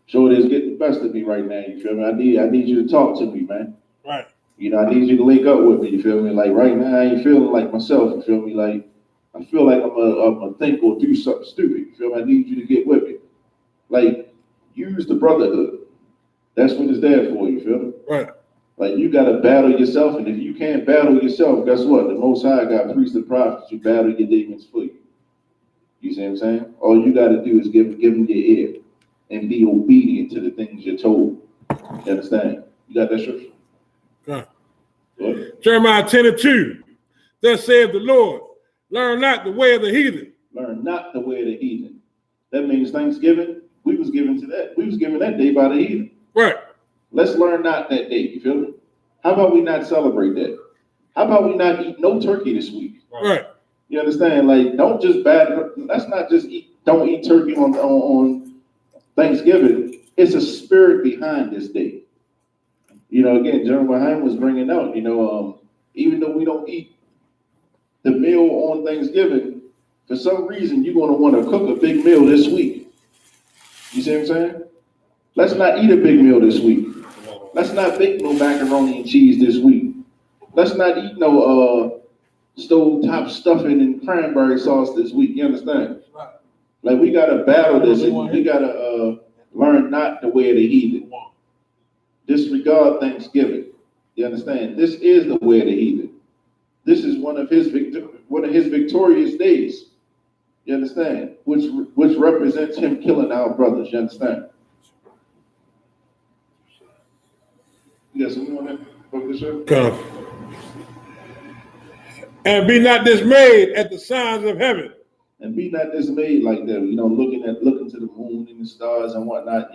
sure this getting the best of me right now, you feel me? I need you to talk to me, man. Right. I need you to link up with me, you feel me? Right now, I ain't feeling like myself, you feel me? I feel like I'm a think or do something stupid, you feel me? I need you to get with me. Use the brotherhood. That's what it's there for, you feel me? Right. You got to battle yourself, and if you can't battle yourself, guess what? The Most High got priests and prophets who battle your demons for you. You see what I'm saying? All you got to do is give them your ear and be obedient to the things you're told. You understand? You got that scripture? Okay. Jeremiah 10 and 2. Thus saith the Lord, learn not the way of the heathen. Learn not the way of the heathen. That means Thanksgiving, we was given to that. We was given that day by the heathen. Right. Let's learn not that day. You feel me? How about we not celebrate that? How about we not eat no turkey this week? Right. You understand? Like, don't just let's not just don't eat turkey on Thanksgiving. It's a spirit behind this day. You know, again, General Haim was bringing out, even though we don't eat the meal on Thanksgiving, for some reason, you're going to want to cook a big meal this week. You see what I'm saying? Let's not eat a big meal this week. Let's not bake no macaroni and cheese this week. Let's not eat no stovetop stuffing and cranberry sauce this week. You understand? Like, we got to battle this, and we got to learn not the way of the heathen. Disregard Thanksgiving. You understand? This is the way of the heathen. This is one of his victorious days. You understand? Which represents him killing our brothers. You understand? You got something on that? Come. And be not dismayed at the signs of heaven. And be not dismayed like that. Looking to the moon and the stars and whatnot.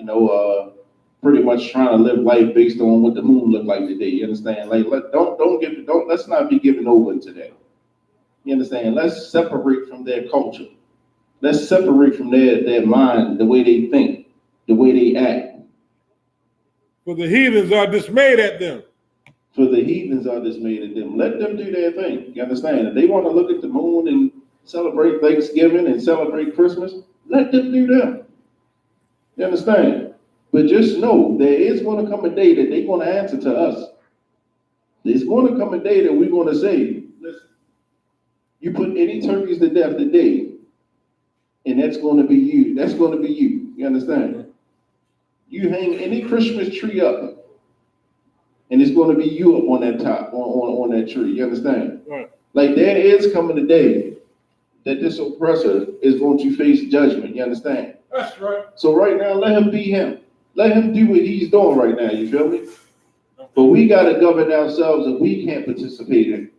Pretty much trying to live life based on what the moon looked like today. You understand? Like, let's not be given over to that. You understand? Let's separate from their culture. Let's separate from their mind, the way they think, the way they act. For the heathens are dismayed at them. For the heathens are dismayed at them. Let them do their thing. You understand? If they want to look at the moon and celebrate Thanksgiving and celebrate Christmas, let them do them. You understand? But just know there is going to come a day that they're going to answer to us. There's going to come a day that we're going to say, listen, you put any turkeys to death today, and that's going to be you. That's going to be you. You understand? You hang any Christmas tree up, and it's going to be you up on that top, on that tree. You understand? Right. Like, there is coming a day that this oppressor is going to face judgment. You understand? That's right. So right now, let him be him. Let him do what he's doing right now, you feel me? But we got to govern ourselves, and we can't participate in it.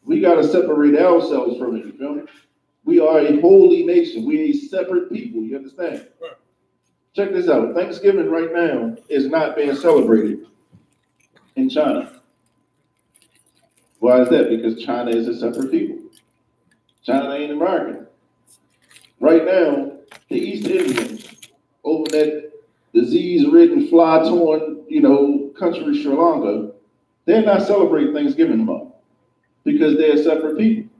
We got to separate ourselves from it, you feel me? We are a holy nation. We're a separate people, you understand? Right. Check this out. Thanksgiving right now is not being celebrated in China. Why is that? Because China is a separate people. China ain't American. Right now, the East Indians over that disease-ridden, fly-torn, country Sri Lanka, they're not celebrating Thanksgiving tomorrow because they're separate people.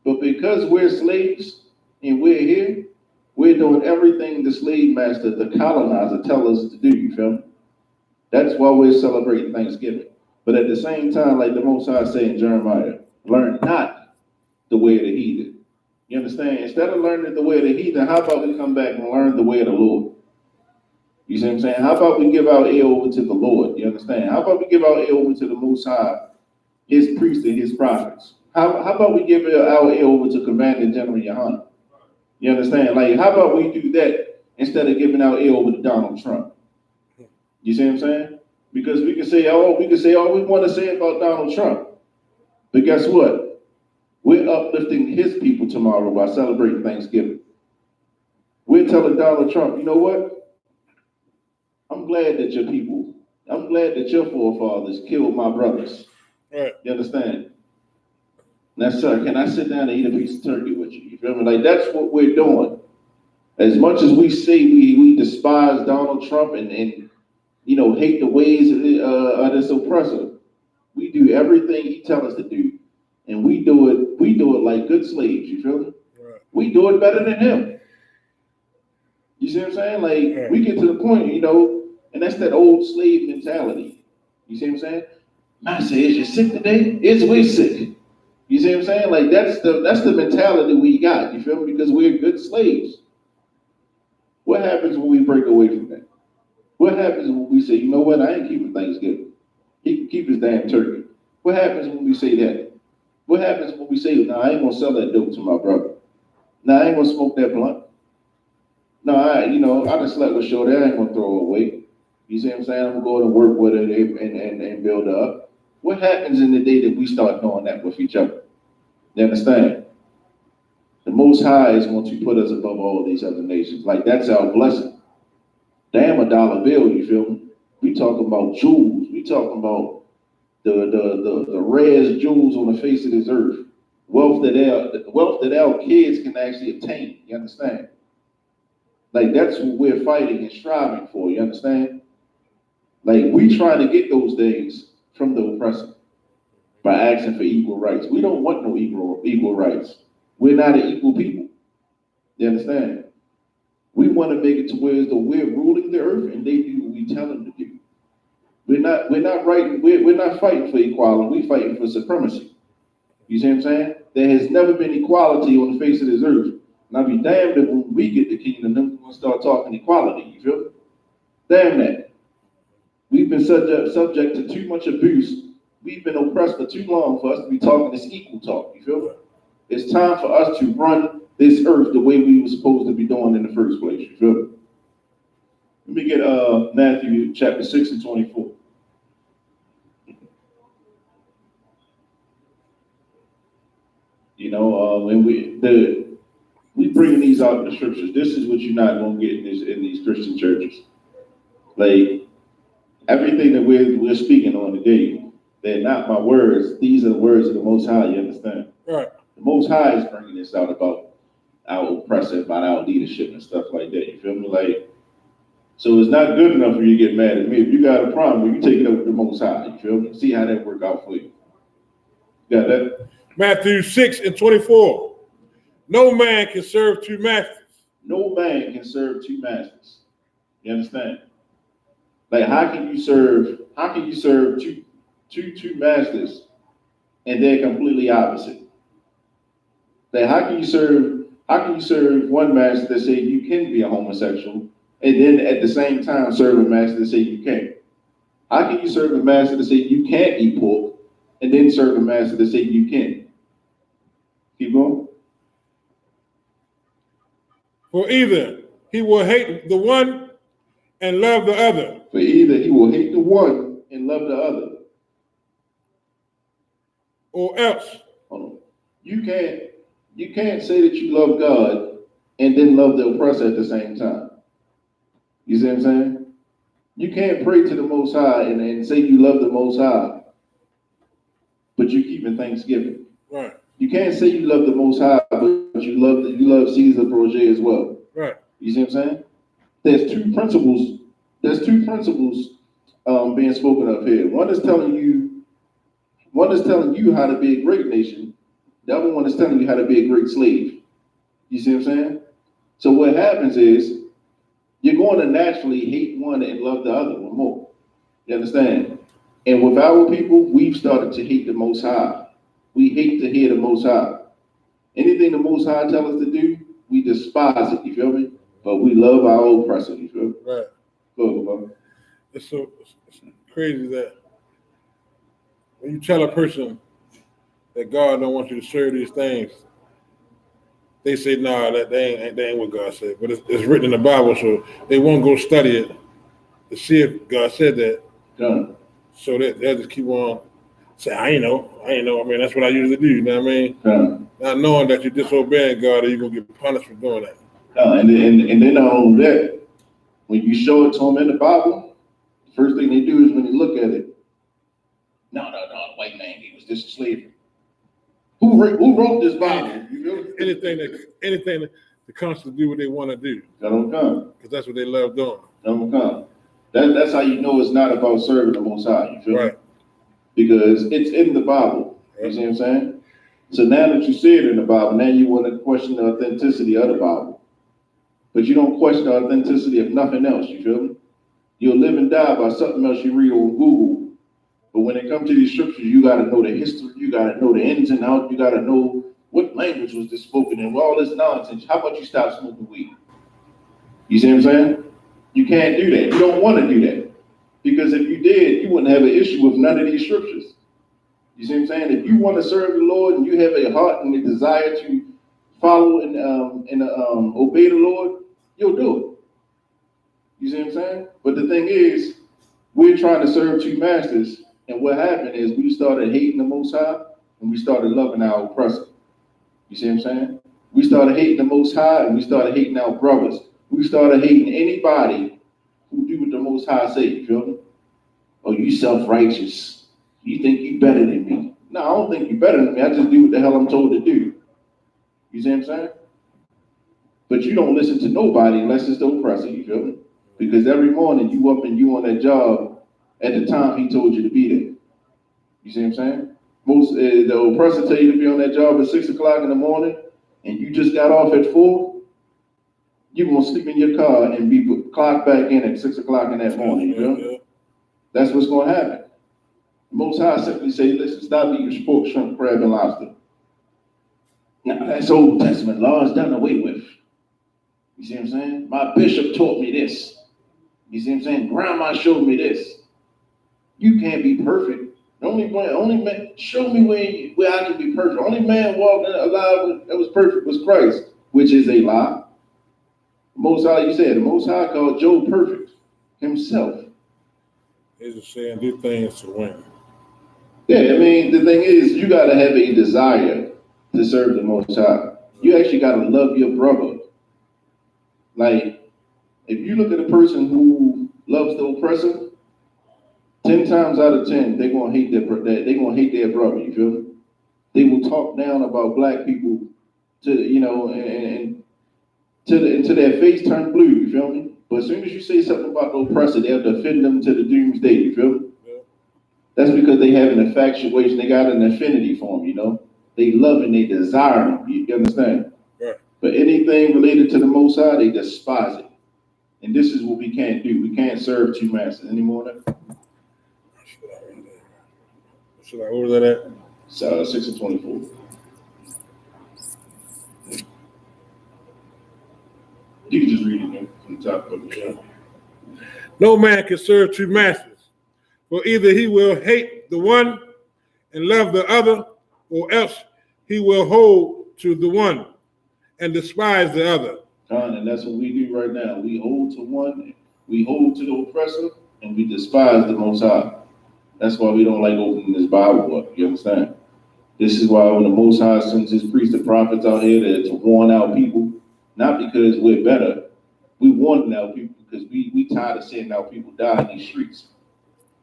But because we're slaves and we're here, we're doing everything the slave master, the colonizer, tell us to do, you feel me? That's why we're celebrating Thanksgiving. But at the same time, like the Most High say in Jeremiah, learn not the way of the heathen. You understand? Instead of learning the way of the heathen, how about we come back and learn the way of the Lord? You see what I'm saying? How about we give our ear over to the Lord? You understand? How about we give our ear over to the Most High, his priests and his prophets? How about we give our ear over to Commander General Yohana? You understand? Like, how about we do that instead of giving our ear over to Donald Trump? You see what I'm saying? Because we can say all we want to say about Donald Trump. But guess what? We're uplifting his people tomorrow by celebrating Thanksgiving. We're telling Donald Trump, you know what? I'm glad that your forefathers killed my brothers. Right. You understand? Now, sir, can I sit down and eat a piece of turkey with you? You feel me? Like, that's what we're doing. As much as we say we despise Donald Trump and hate the ways of this oppressor, we do everything he tells us to do. And we do it like good slaves, you feel me? Right. We do it better than him. You see what I'm saying? Like, right. We get to the point, and that's that old slave mentality. You see what I'm saying? Man says, is you sick today? Is we sick? You see what I'm saying? Like, that's the mentality we got, you feel me? Because we're good slaves. What happens when we break away from that? What happens when we say, you know what, I ain't keeping Thanksgiving. He can keep his damn turkey. What happens when we say that? What happens when we say, no, I ain't gonna sell that dope to my brother. No, I ain't gonna smoke that blunt. No, I just slept with Shorty, I ain't gonna throw her away. You see what I'm saying? I'm gonna go and work with her and build her up. What happens in the day that we start doing that with each other? You understand? The Most High is going to put us above all these other nations. Like, that's our blessing. Damn a dollar bill, you feel me? We talking about jewels. We talking about the rarest jewels on the face of this earth. wealth that our kids can actually obtain. You understand? Like that's what we're fighting and striving for. You understand? Like we trying to get those things from the oppressor by asking for equal rights. We don't want no equal rights. We're not an equal people. You understand? We want to make it to where we're ruling the earth and they do what we tell them to do. We're not fighting for equality. We're fighting for supremacy. You see what I'm saying? There has never been equality on the face of this earth. And I'll be damned if when we get the kingdom, then we're going to start talking equality. You feel me? Damn that. We've been subject to too much abuse. We've been oppressed for too long for us to be talking this equal talk. You feel me? It's time for us to run this earth the way we were supposed to be doing in the first place. You feel me? Let me get Matthew chapter 6 and 24. You know, when we bring these out in the scriptures, this is what you're not going to get in these Christian churches. Like everything that we're speaking on today, they're not my words. These are the words of the Most High. You understand? Right. The Most High is bringing this out about our oppressor, about our leadership and stuff like that. You feel me? Like, so it's not good enough for you to get mad at me. If you got a problem, you take it up with the Most High. You feel me? See how that work out for you. Got that? Matthew 6 and 24. No man can serve two masters. No man can serve two masters. You understand? Like how can you serve two masters and they're completely opposite? Like how can you serve one master that say you can be a homosexual and then at the same time serve a master that say you can't? How can you serve a master that say you can't eat pork and then serve a master that say you can? Keep going. For either he will hate the one and love the other. For either he will hate the one and love the other. Or else. Hold on. You can't say that you love God and then love the oppressor at the same time. You see what I'm saying? You can't pray to the Most High and say you love the Most High, but you keeping Thanksgiving. Right. You can't say you love the Most High, but you love Caesar Borgia as well. Right. You see what I'm saying? There's two principles being spoken of here. One is telling you how to be a great nation. The other one is telling you how to be a great slave. You see what I'm saying? So what happens is you're going to naturally hate one and love the other one more. You understand? And with our people, we've started to hate the Most High. We hate to hear the Most High. Anything the Most High tells us to do, we despise it. You feel me? But we love our oppressor. You feel me? Right. Go, brother. It's crazy that when you tell a person that God don't want you to serve these things, they say, nah, that they ain't what God said. But it's written in the Bible, so they won't go study it to see if God said that. Done. So they'll just keep on saying, I ain't know. I mean, that's what I usually do, you know what I mean? Done. Not knowing that you're disobeying God or you're going to get punished for doing that. And then not only that, when you show it to them in the Bible, the first thing they do is when they look at it, no, the white man gave us this slavery. Who wrote this Bible? You know? Anything that comes to do what they want to do. That don't come. Because that's what they love doing. That don't come. That's how you know it's not about serving the Most High. You feel me? Right. Because it's in the Bible. You see what I'm saying? So now that you see it in the Bible, now you want to question the authenticity of the Bible. But you don't question the authenticity of nothing else. You feel me? You'll live and die by something else you read on Google. But when it comes to these scriptures, you got to know the history. You got to know the ins and outs. You got to know what language was this spoken in. All this nonsense. How about you stop smoking weed? You see what I'm saying? You can't do that. You don't want to do that. Because if you did, you wouldn't have an issue with none of these scriptures. You see what I'm saying? If you want to serve the Lord and you have a heart and a desire to follow and obey the Lord, you'll do it. You see what I'm saying? But the thing is, we're trying to serve two masters. And what happened is we started hating the Most High and we started loving our oppressor. You see what I'm saying? We started hating the Most High and we started hating our brothers. We started hating anybody who do what the Most High say, you feel me? Oh, you self-righteous. You think you better than me. No, I don't think you're better than me. I just do what the hell I'm told to do. You see what I'm saying? But you don't listen to nobody unless it's the oppressor, you feel me? Because every morning you up and you on that job at the time he told you to be there. You see what I'm saying? Most the oppressor tell you to be on that job at 6 o'clock in the morning, and you just got off at 4. You gonna sleep in your car and be clocked back in at 6 o'clock in that morning. You know? That's what's gonna happen. The Most High simply say, listen, stop eating pork, shrimp, crab, and lobster. Now that's Old Testament law is done away with. You see what I'm saying? My bishop taught me this. You see what I'm saying? Grandma showed me this. You can't be perfect. The only man, show me where I can be perfect. The only man walking alive that was perfect was Christ, which is a lie. The Most High, you said, the Most High called Job perfect himself. He's just saying do things to win. Yeah, I mean, the thing is, you got to have a desire to serve the Most High. You actually got to love your brother. Like, if you look at a person who loves the oppressor, 10 times out of 10, they're gonna hate their brother. You feel me? They will talk down about black people to and until their face turn blue. You feel me? But as soon as you say something about the oppressor, they'll defend them to the doomsday. You feel me? Yeah. That's because they have an infatuation. They got an affinity for them. You know, they love and they desire them. You understand? Right. But anything related to the Most High, they despise it. And this is what we can't do. We can't serve two masters anymore. Should I order that at? So 6 and 24. You can just read it from the top of the show. No man can serve two masters, for either he will hate the one and love the other, or else he will hold to the one and despise the other. And that's what we do right now. We hold to one, we hold to the oppressor, and we despise the Most High. That's why we don't like opening this Bible up. You understand? This is why when the Most High sends his priests and prophets out here to warn out people, not because we're better, we warn out people because we tired of seeing our people die in these streets.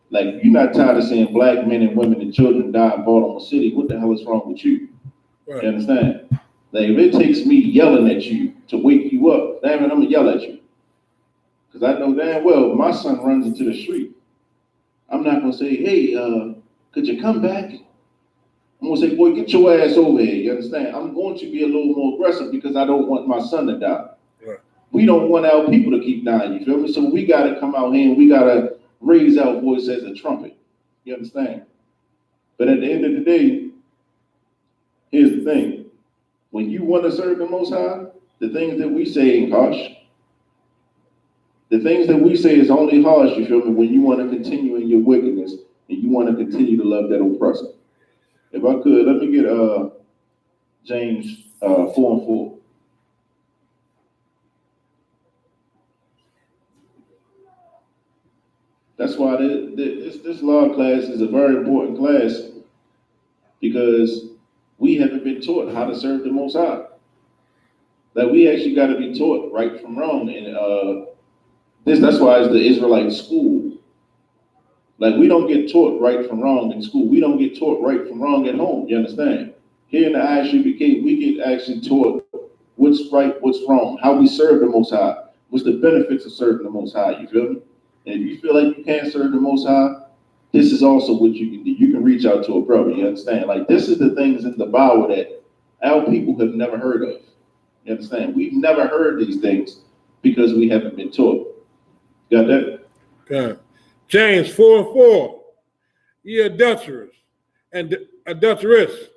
Like, you're not tired of seeing black men and women and children die in Baltimore City. What the hell is wrong with you? Right. You understand? Like, if it takes me yelling at you to wake you up, damn it, I'm gonna yell at you. Because I know damn well my son runs into the street. I'm not gonna say, hey, could you come back? I'm gonna say, boy, get your ass over here. You understand? I'm going to be a little more aggressive because I don't want my son to die. Right. We don't want our people to keep dying, you feel me? So we gotta come out here and we gotta raise our voice as a trumpet. You understand? But at the end of the day, here's the thing. When you want to serve the Most High, the things that we say ain't harsh. The things that we say is only harsh, you feel me, when you want to continue in your wickedness and you want to continue to love that oppressor. If I could, let me get James 4:4. That's why this law class is a very important class, because we haven't been taught how to serve the Most High. Like, we actually got to be taught right from wrong, and that's why it's the Israelite school. Like, we don't get taught right from wrong in school. We don't get taught right from wrong at home. You understand? Here in the Isupk, we get actually taught what's right, what's wrong, how we serve the Most High, what's the benefits of serving the Most High. You feel me? And if you feel like you can't serve the Most High, this is also what you can do. You can reach out to a brother. You understand? Like, this is the things in the Bible that our people have never heard of. You understand? We've never heard these things because we haven't been taught. Got that? Okay. James 4:4. Ye adulterers and adulteress,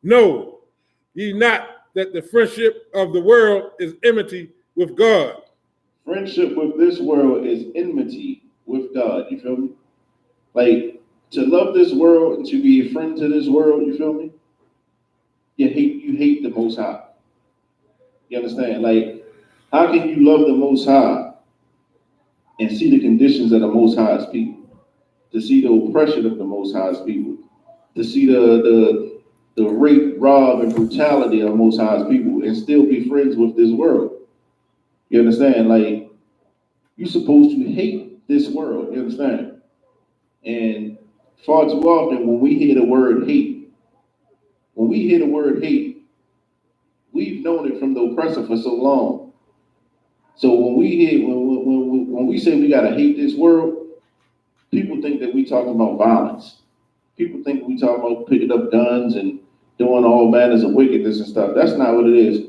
know ye not that the friendship of the world is enmity with God? Friendship with this world is enmity with God. You feel me? Like, to love this world and to be a friend to this world, you feel me? You hate the Most High. You understand? Like, how can you love the Most High and see the conditions of the Most High's people? To see the oppression of the Most High's people? To see the rape, rob, and brutality of the Most High's people and still be friends with this world? You understand? Like, you're supposed to hate this world. You understand? And far too often, when we hear the word hate, when we hear the word hate, we've known it from the oppressor for so long. So when we say we gotta hate this world, people think that we talking about violence. People think we talking about picking up guns and doing all manners of wickedness and stuff. That's not what it is.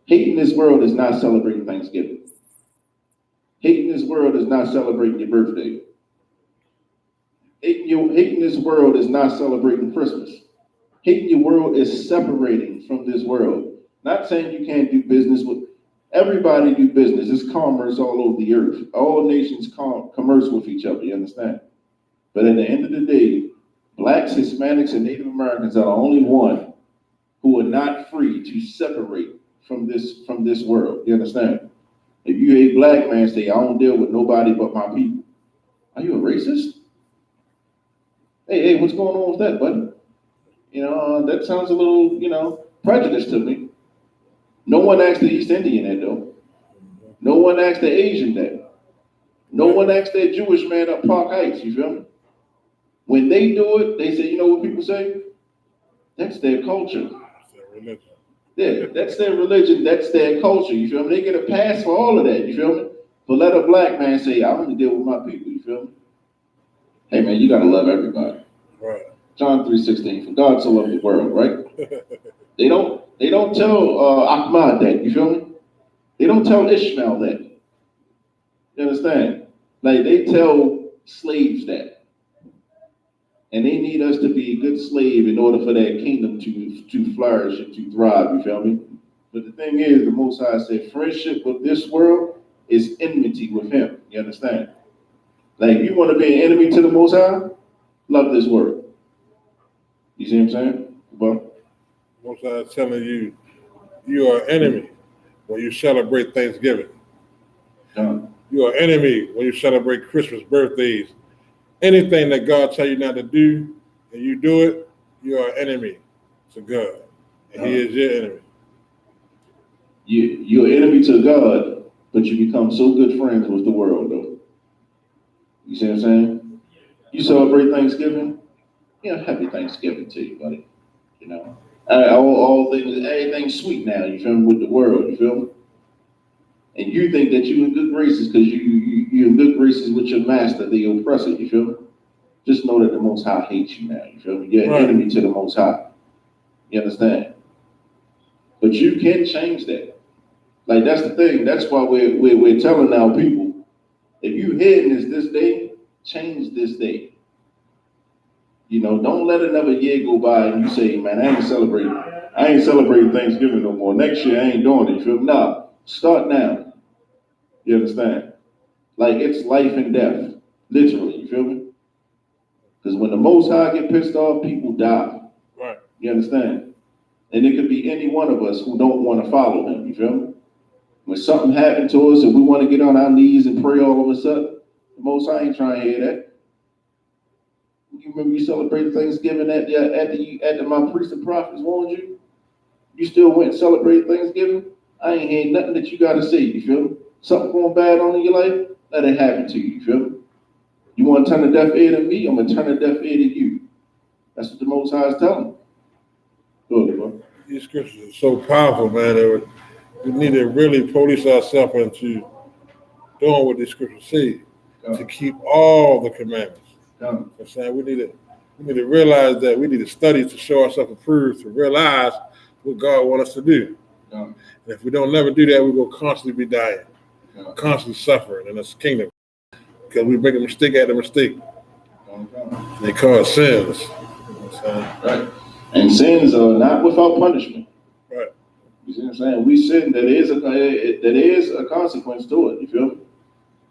Hating this world is not celebrating Thanksgiving. Hating this world is not celebrating your birthday. Hating this world is not celebrating Christmas. Hating your world is separating from this world. Not saying you can't do business with everybody. Do business. It's commerce all over the earth. All nations commerce with each other. You understand? But at the end of the day, Blacks, Hispanics, and Native Americans are the only one who are not free to separate from this world. You understand? If you a black man say, I don't deal with nobody but my people, are you a racist? Hey, what's going on with that, buddy? That sounds a little, prejudice to me. No one asked the East Indian that, though. No one asked the Asian that. No one asked that Jewish man up Park Heights, you feel me? When they do it, they say, you know what people say? That's their culture. That's their religion. Yeah, that's their religion, that's their culture, you feel me? They get a pass for all of that, you feel me? But let a black man say, I only deal with my people, you feel me? Hey man, you gotta love everybody. Right. John 3:16, for God so loved the world, right? They don't tell Ahmad that, you feel me? They don't tell Ishmael that. You understand? Like they tell slaves that. And they need us to be a good slave in order for that kingdom to flourish and to thrive, you feel me? But the thing is, the Most High said, friendship with this world is enmity with him, you understand? Like, you want to be an enemy to the Most High? Love this world. You see what I'm saying? But Most High is telling you, you are an enemy when you celebrate Thanksgiving. You are an enemy when you celebrate Christmas, birthdays. Anything that God tell you not to do, and you do it, you are an enemy to God. And he is your enemy. You're an enemy to God, but you become so good friends with the world, though. You see what I'm saying? You celebrate Thanksgiving? Happy Thanksgiving to you, buddy. All things, everything's sweet now, you feel me, with the world, you feel me? And you think that you're in good graces because you're in good graces with your master, the oppressor, you feel me? Just know that the Most High hates you now, you feel me? You're an enemy to the Most High. You understand? But you can change that. Like, that's the thing. That's why we're telling our people, if you heading this day, change this day. Don't let another year go by and you say, man, I ain't celebrating Thanksgiving no more. Next year, I ain't doing it, you feel me? Nah, start now. You understand? Like, it's life and death, literally, you feel me? Because when the Most High get pissed off, people die. Right. You understand? And it could be any one of us who don't want to follow him, you feel me? When something happened to us and we want to get on our knees and pray all of a sudden, the Most High ain't trying to hear that. You remember you celebrated Thanksgiving after my priests and prophets warned you? You still went and celebrated Thanksgiving? I ain't hearing nothing that you got to say, you feel me? Something going bad on in your life, let it happen to you, you feel me? You want to turn a deaf ear to me? I'm going to turn a deaf ear to you. That's what the Most High is telling me. Go ahead, bro. These scriptures are so powerful, man. We need to really police ourselves into doing what these scriptures say to keep all the commandments. I'm saying we need to realize that we need to study to show ourselves approved, to realize what God wants us to do. And if we don't never do that, we will constantly be dying, constantly suffering in this kingdom. Because we make a mistake after mistake. They call it sins. Right. And sins are not without punishment. Right. You see what I'm saying? We sin, there is a consequence to it, you feel me?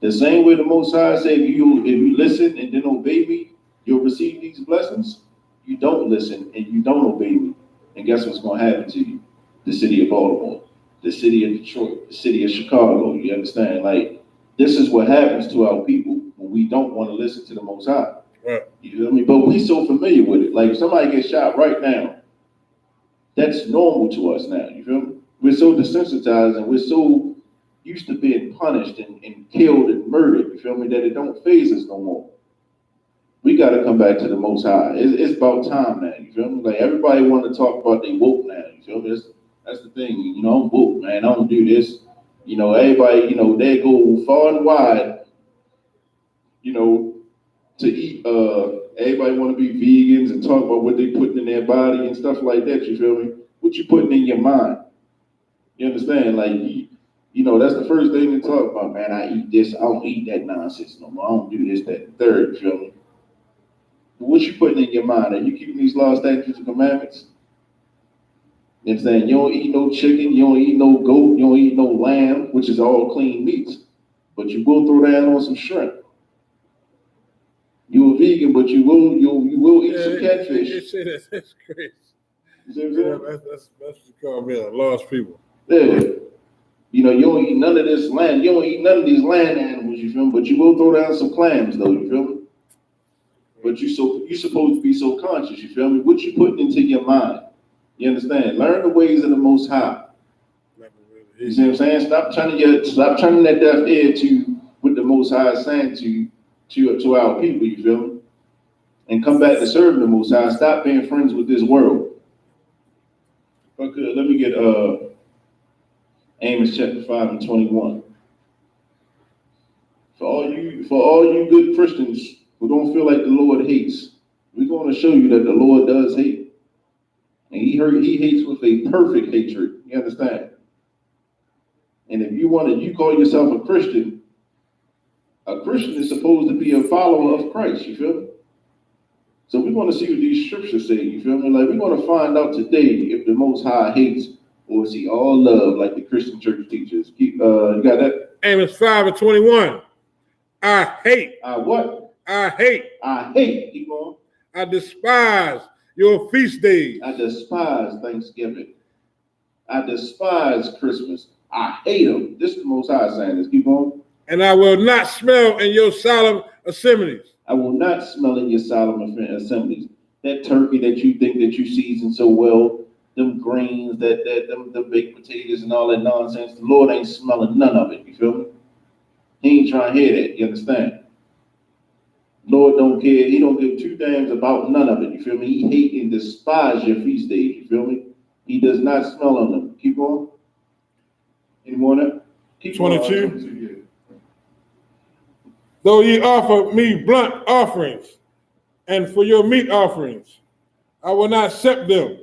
The same way the Most High said, if you listen and then obey me, you'll receive these blessings. You don't listen and you don't obey me. And guess what's going to happen to you? The city of Baltimore, the city of Detroit, the city of Chicago, you understand? Like, this is what happens to our people when we don't want to listen to the Most High. Right. You feel me? But we so familiar with it. Like, if somebody gets shot right now, that's normal to us now, you feel me? We're so desensitized and we're so used to being punished and killed and murdered, you feel me, that it don't faze us no more. We got to come back to the Most High. It's about time now. You feel me? Like everybody want to talk about they woke now. You feel me? That's the thing. You know, I'm woke, man. I don't do this. You know, everybody. You know, they go far and wide. You know, to eat. Everybody want to be vegans and talk about what they putting in their body and stuff like that. You feel me? What you putting in your mind? You understand? Like, you know, that's the first thing to talk about. Man, I eat this. I don't eat that nonsense no more. I don't do this, that, and third. You feel me? But what you putting in your mind? Are you keeping these laws, statutes, and commandments? You understand? You don't eat no chicken. You don't eat no goat. You don't eat no lamb, which is all clean meats. But you will throw down on some shrimp. You a vegan, but you will eat some catfish. You say that's crazy. You see what I'm saying? That's what you call me, lost people. Yeah. You know, you don't eat none of this land. You don't eat none of these land animals, you feel me? But you will throw down some clams, though, you feel me? But you supposed to be so conscious, you feel me? What you putting into your mind? You understand? Learn the ways of the Most High. You see what I'm saying? Stop turning that deaf ear to what the Most High is saying to our people, you feel me? And come back to serving the Most High. Stop being friends with this world. If I could, let me get Amos chapter 5 and 21. For all you good Christians who don't feel like the Lord hates, we're going to show you that the Lord does hate. And he hates with a perfect hatred. You understand? And if you call yourself a Christian is supposed to be a follower of Christ, you feel me? So we want to see what these scriptures say, you feel me? Like, we're going to find out today if the Most High hates or is he all love like the Christian church teaches. You got that? Amos 5 and 21. I hate. I what? I hate. I hate. Keep going. I despise your feast days. I despise Thanksgiving. I despise Christmas. I hate them. This is the Most High saying this. Keep going. And I will not smell in your solemn assemblies. I will not smell in your solemn assemblies. That turkey that you think that you season so well, them greens, them baked potatoes and all that nonsense. The Lord ain't smelling none of it. You feel me? He ain't trying to hear that. You understand? Lord don't care. He don't give two damns about none of it. You feel me? He hate and despise your feast days. You feel me? He does not smell on them. Keep on. Any more than that? Keep 22. 22. Though ye offer me blunt offerings, and for your meat offerings, I will not accept them.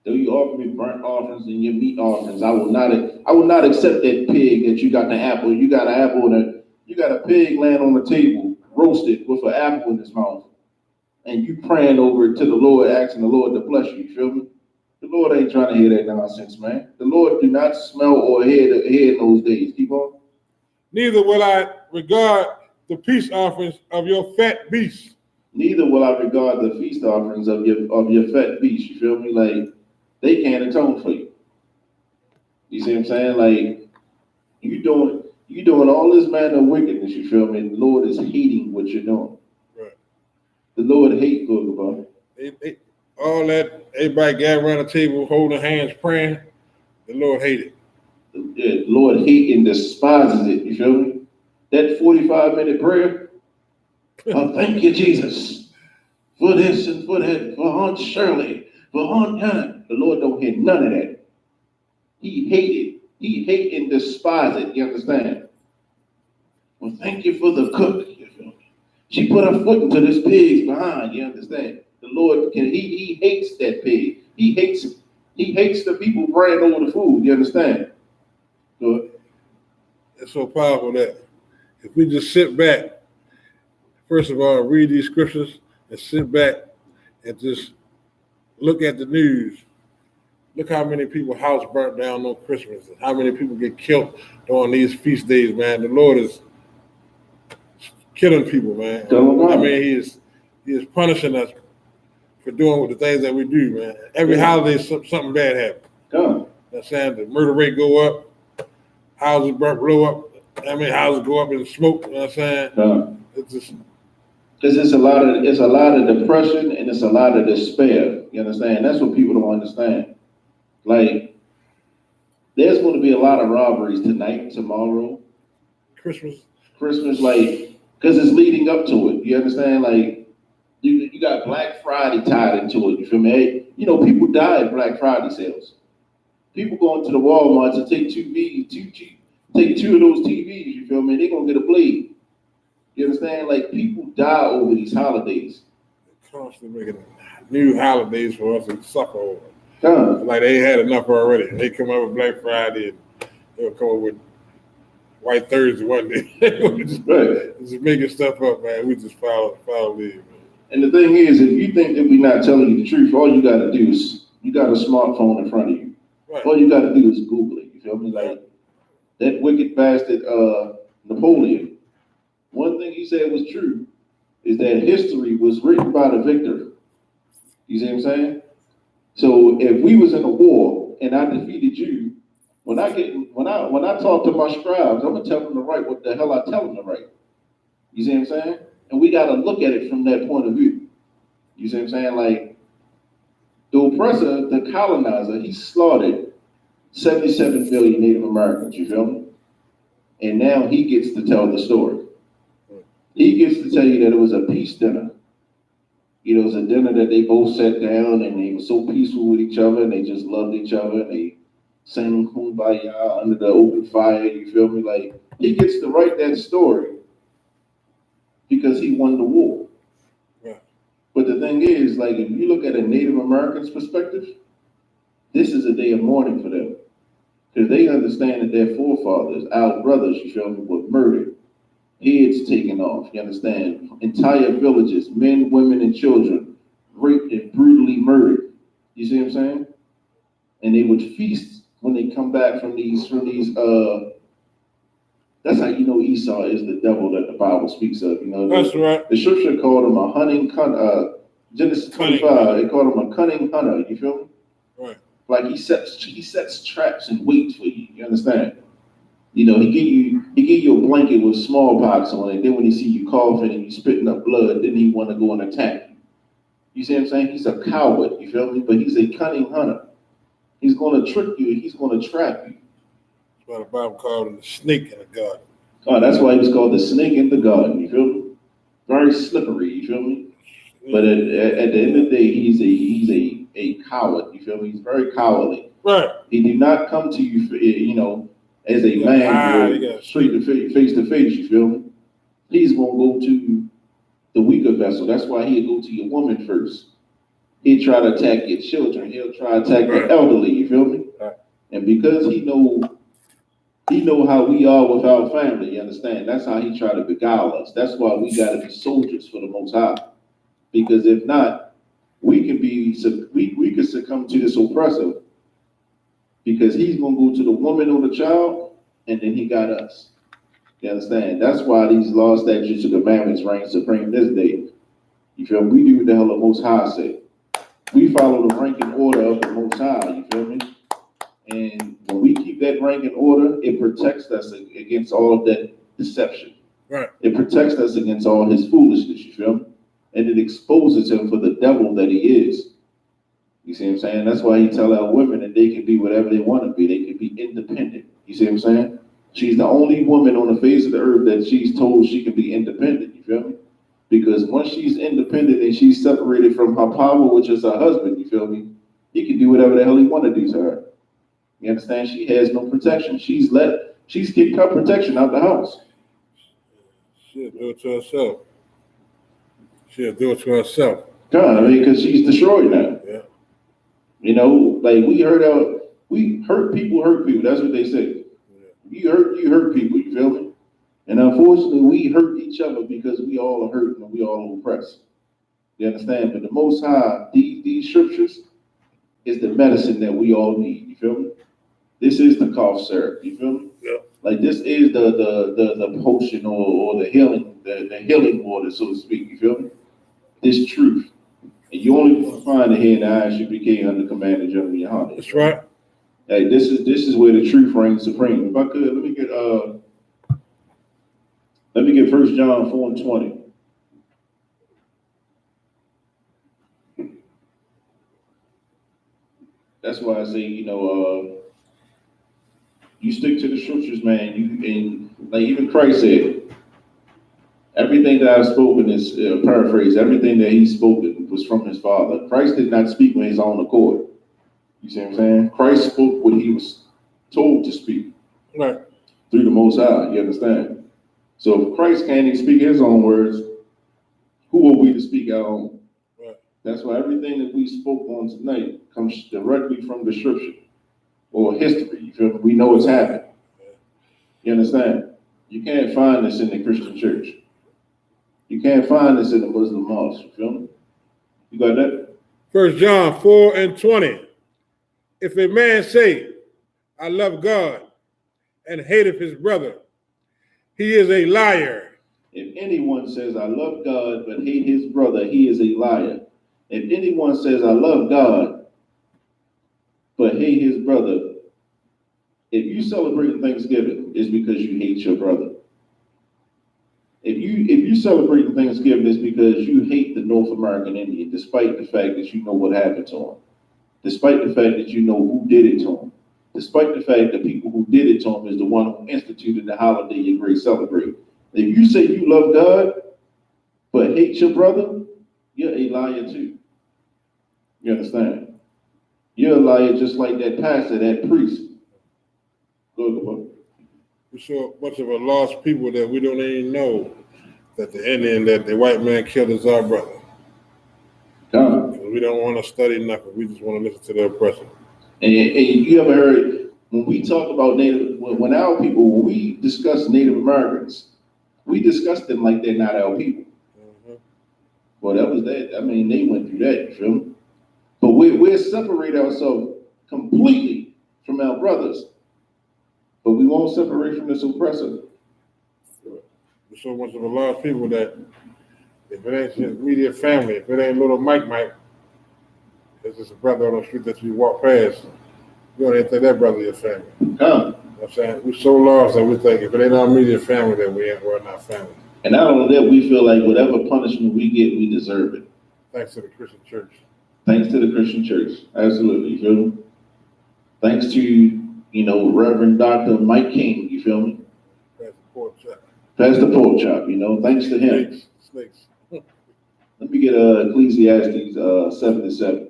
Though you offer me burnt offerings and your meat offerings, I will not accept that pig that you got in the apple. You got an apple and you got a pig laying on the table, roasted with an apple in his mouth. And you praying over it to the Lord, asking the Lord to bless you. You feel me? The Lord ain't trying to hear that nonsense, man. The Lord do not smell or hear in those days. Keep on. Neither will I regard the peace offerings of your fat beasts. Neither will I regard the feast offerings of your fat beasts. You feel me? Like, they can't atone for you. You see what I'm saying? Like, you doing all this manner of wickedness, you feel me? And the Lord is hating what you're doing. Right. The Lord hates good about it. All that, everybody gathered around the table, holding hands, praying, the Lord hated it. The Lord hates and despises it, you feel me? That 45-minute prayer, oh, thank you, Jesus, for this and for that, for Aunt Shirley, for Aunt Hannah. The Lord don't hear none of that. He hate it. He hate and despise it, you understand? Well, thank you for the cook, you feel me? She put her foot into this pig's behind, you understand? The Lord, he hates that pig. He hates the people praying over the food, you understand? So, It's so powerful that if we just sit back, first of all, read these scriptures and sit back and just look at the news. Look how many people house burnt down on Christmas and how many people get killed during these feast days, man. The Lord is killing people, man. I mean, he is punishing us for doing the things that we do, man. Every holiday, something bad happens. You know what I'm saying? The murder rate go up, houses blow up. I mean, houses go up in smoke. You know what I'm saying? It's just because it's a lot of depression and it's a lot of despair. You understand? That's what people don't understand. Like, there's going to be a lot of robberies tonight, tomorrow, Christmas, like, because it's leading up to it. You understand? Like, You got Black Friday tied into it. You feel me? Hey, you know, people die at Black Friday sales. People going to the Walmart to take take two of those TVs. You feel me? They're gonna get a blade. You understand? Like people die over these holidays. Constantly making new holidays for us to suffer over. Like they had enough already. They come up with Black Friday and they'll come up with White Thursday one day. just making stuff up, man. We just follow lead, man. And the thing is, if you think that we're not telling you the truth, all you gotta do is you got a smartphone in front of you. Right. All you gotta do is Google it. You feel me? Like that wicked bastard Napoleon. One thing he said was true is that history was written by the victor. You see what I'm saying? So if we was in a war and I defeated you, when I talk to my scribes, I'm gonna tell them to write what the hell I tell them to write. You see what I'm saying? And we gotta look at it from that point of view. You see what I'm saying? Like the oppressor, the colonizer, he slaughtered 77 million Native Americans, you feel me? And now he gets to tell the story. He gets to tell you that it was a peace dinner. You know, it was a dinner that they both sat down and they were so peaceful with each other and they just loved each other and they sang Kumbaya under the open fire, you feel me? Like, he gets to write that story because he won the war. Yeah. But the thing is, like, if you look at a Native American's perspective, this is a day of mourning for them. Because they understand that their forefathers, our brothers, you feel me, were murdered. Heads taken off, you understand? Entire villages, men, women, and children, raped and brutally murdered. You see what I'm saying? And they would feast when they come back from these, that's how you know Esau is the devil that the Bible speaks of, you know? That's right. The scripture called him a Genesis 25, it called him a cunning hunter, you feel me? Right. Like he sets traps and waits for you, you understand? You know, he give you a blanket with smallpox on it. Then when he see you coughing and you spitting up blood, then he want to go and attack you. You see what I'm saying? He's a coward, you feel me? But he's a cunning hunter. He's going to trick you and he's going to trap you. That's why the Bible called him the snake in the garden. Oh, that's why he was called the snake in the garden, you feel me? Very slippery, you feel me? But at the end of the day, he's a coward, you feel me? He's very cowardly. Right. He did not come to you, you know, as a man, straight to face, you feel me? He's gonna go to the weaker vessel. That's why he'll go to your woman first. He'll try to attack your children. He'll try to attack the elderly, you feel me? Right. And because he know how we are with our family, you understand? That's how he try to beguile us. That's why we gotta be soldiers for the Most High. Because if not, we could succumb to this oppressor. Because he's gonna go to the woman or the child, and then he got us. You understand? That's why these laws, statutes, and commandments reign supreme this day. You feel me? We do what the hell the Most High say. We follow the rank and order of the Most High. You feel me? And when we keep that rank and order, it protects us against all of that deception. Right. It protects us against all his foolishness. You feel me? And it exposes him for the devil that he is. You see what I'm saying? That's why he tell our women that they can be whatever they want to be. They can be independent. You see what I'm saying? She's the only woman on the face of the earth that she's told she can be independent. You feel me? Because once she's independent and she's separated from her power, which is her husband, you feel me? He can do whatever the hell he want to do to her. You understand? She has no protection. She's kicked her protection out the house. She'll do it to herself. She'll do it to herself. God, I mean, because she's destroyed now. Yeah. You know, like we hurt people. That's what they say. Yeah. You hurt people, you feel me? And unfortunately, we hurt each other because we all are hurt and we all oppressed. You understand? But the Most High, these scriptures is the medicine that we all need, you feel me? This is the cough syrup, you feel me? Yeah. Like this is the potion or the healing water, so to speak, you feel me? This truth. And you only want to find it here in the Isupk under Commander General Yohana. That's right. Hey, this is where the truth reigns supreme. If I could, let me get 1 John 4:20. That's why I say, you know, you stick to the scriptures, man. And like even Christ said, Everything that I've spoken is paraphrase. Everything that he's spoken was from his Father. Christ did not speak on his own accord. You see what I'm saying? Christ spoke what he was told to speak. Right. Through the Most High. You understand? So if Christ can't even speak his own words, who are we to speak our own? Right. That's why everything that we spoke on tonight comes directly from the scripture or history. You feel me? We know it's happened. You understand? You can't find this in the Christian church. You can't find this in the Muslim mosque. You feel me? You got that? 1 John 4:20. If a man say, I love God and hateth his brother, he is a liar. If anyone says, I love God but hate his brother, he is a liar. If anyone says, I love God but hate his brother, if you celebrate Thanksgiving, it's because you hate your brother. If you celebrate Thanksgiving, it's because you hate the North American Indian, despite the fact that you know what happened to him, despite the fact that you know who did it to him, despite the fact that people who did it to him is the one who instituted the holiday you great celebrate. If you say you love God but hate your brother, you're a liar too. You understand? You're a liar just like that pastor, that priest. Go ahead. We're so much of a lost people that we don't even know that the Indian, that the white man killed is our brother. We don't want to study nothing. We just want to listen to the oppressor. And you ever heard, when we talk about when our people, when we discuss Native Americans, we discuss them like they're not our people. Mm-hmm. Well, that was that. I mean, they went through that, you feel me? But we're separate ourselves completely from our brothers. But we won't separate from this oppressor. There's so much of a lot of people that if it ain't his immediate family, if it ain't little Mike, it's just a brother on the street that you walk past, you don't even think that brother your family. You know what I'm saying? We're so lost that we think if it ain't our immediate family, then we're not family. And not only that, we feel like whatever punishment we get, we deserve it. Thanks to the Christian church. Thanks to the Christian church. Absolutely. You feel me? Thanks to, Reverend Dr. Mike King, you feel me? Pastor Pork Chop, thanks to him. Snakes. Let me get Ecclesiastes 7:7.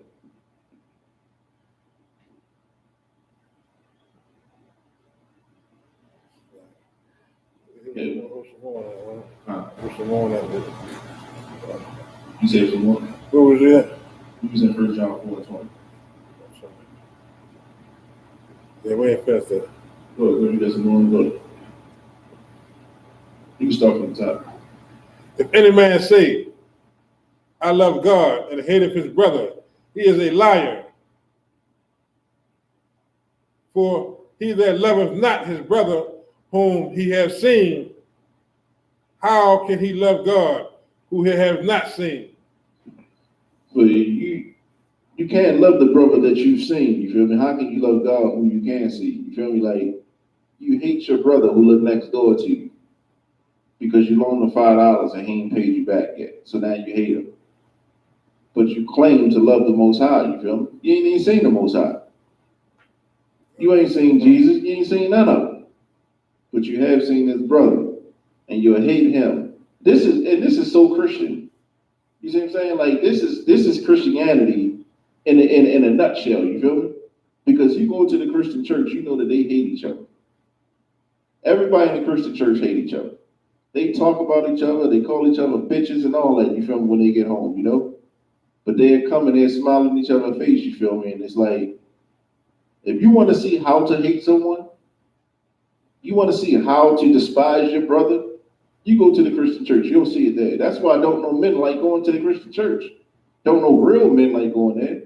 Okay. You said some more? What was that? You was in 1 John 4:20. Yeah, we ain't past that. Go, you got some more? Go. You can start from the top. If any man say, I love God and hateth his brother, he is a liar. For he that loveth not his brother whom he hath seen, how can he love God who he hath not seen? So you can't love the brother that you've seen, you feel me? How can you love God who you can't see? You feel me? Like, you hate your brother who lives next door to you because you loaned him $5 and he ain't paid you back yet. So now you hate him. But you claim to love the Most High, you feel me? You ain't even seen the Most High. You ain't seen Jesus, you ain't seen none of them. But you have seen his brother, and you hate him. This is so Christian. You see what I'm saying? Like, this is Christianity in a nutshell, you feel me? Because you go to the Christian church, you know that they hate each other. Everybody in the Christian church hate each other. They talk about each other, they call each other bitches and all that, you feel me, when they get home, But they're coming there smiling in each other's face, you feel me? And it's like, if you want to see how to hate someone, you want to see how to despise your brother, you go to the Christian church, you'll see it there. That's why I don't know men like going to the Christian church. Don't know real men like going there.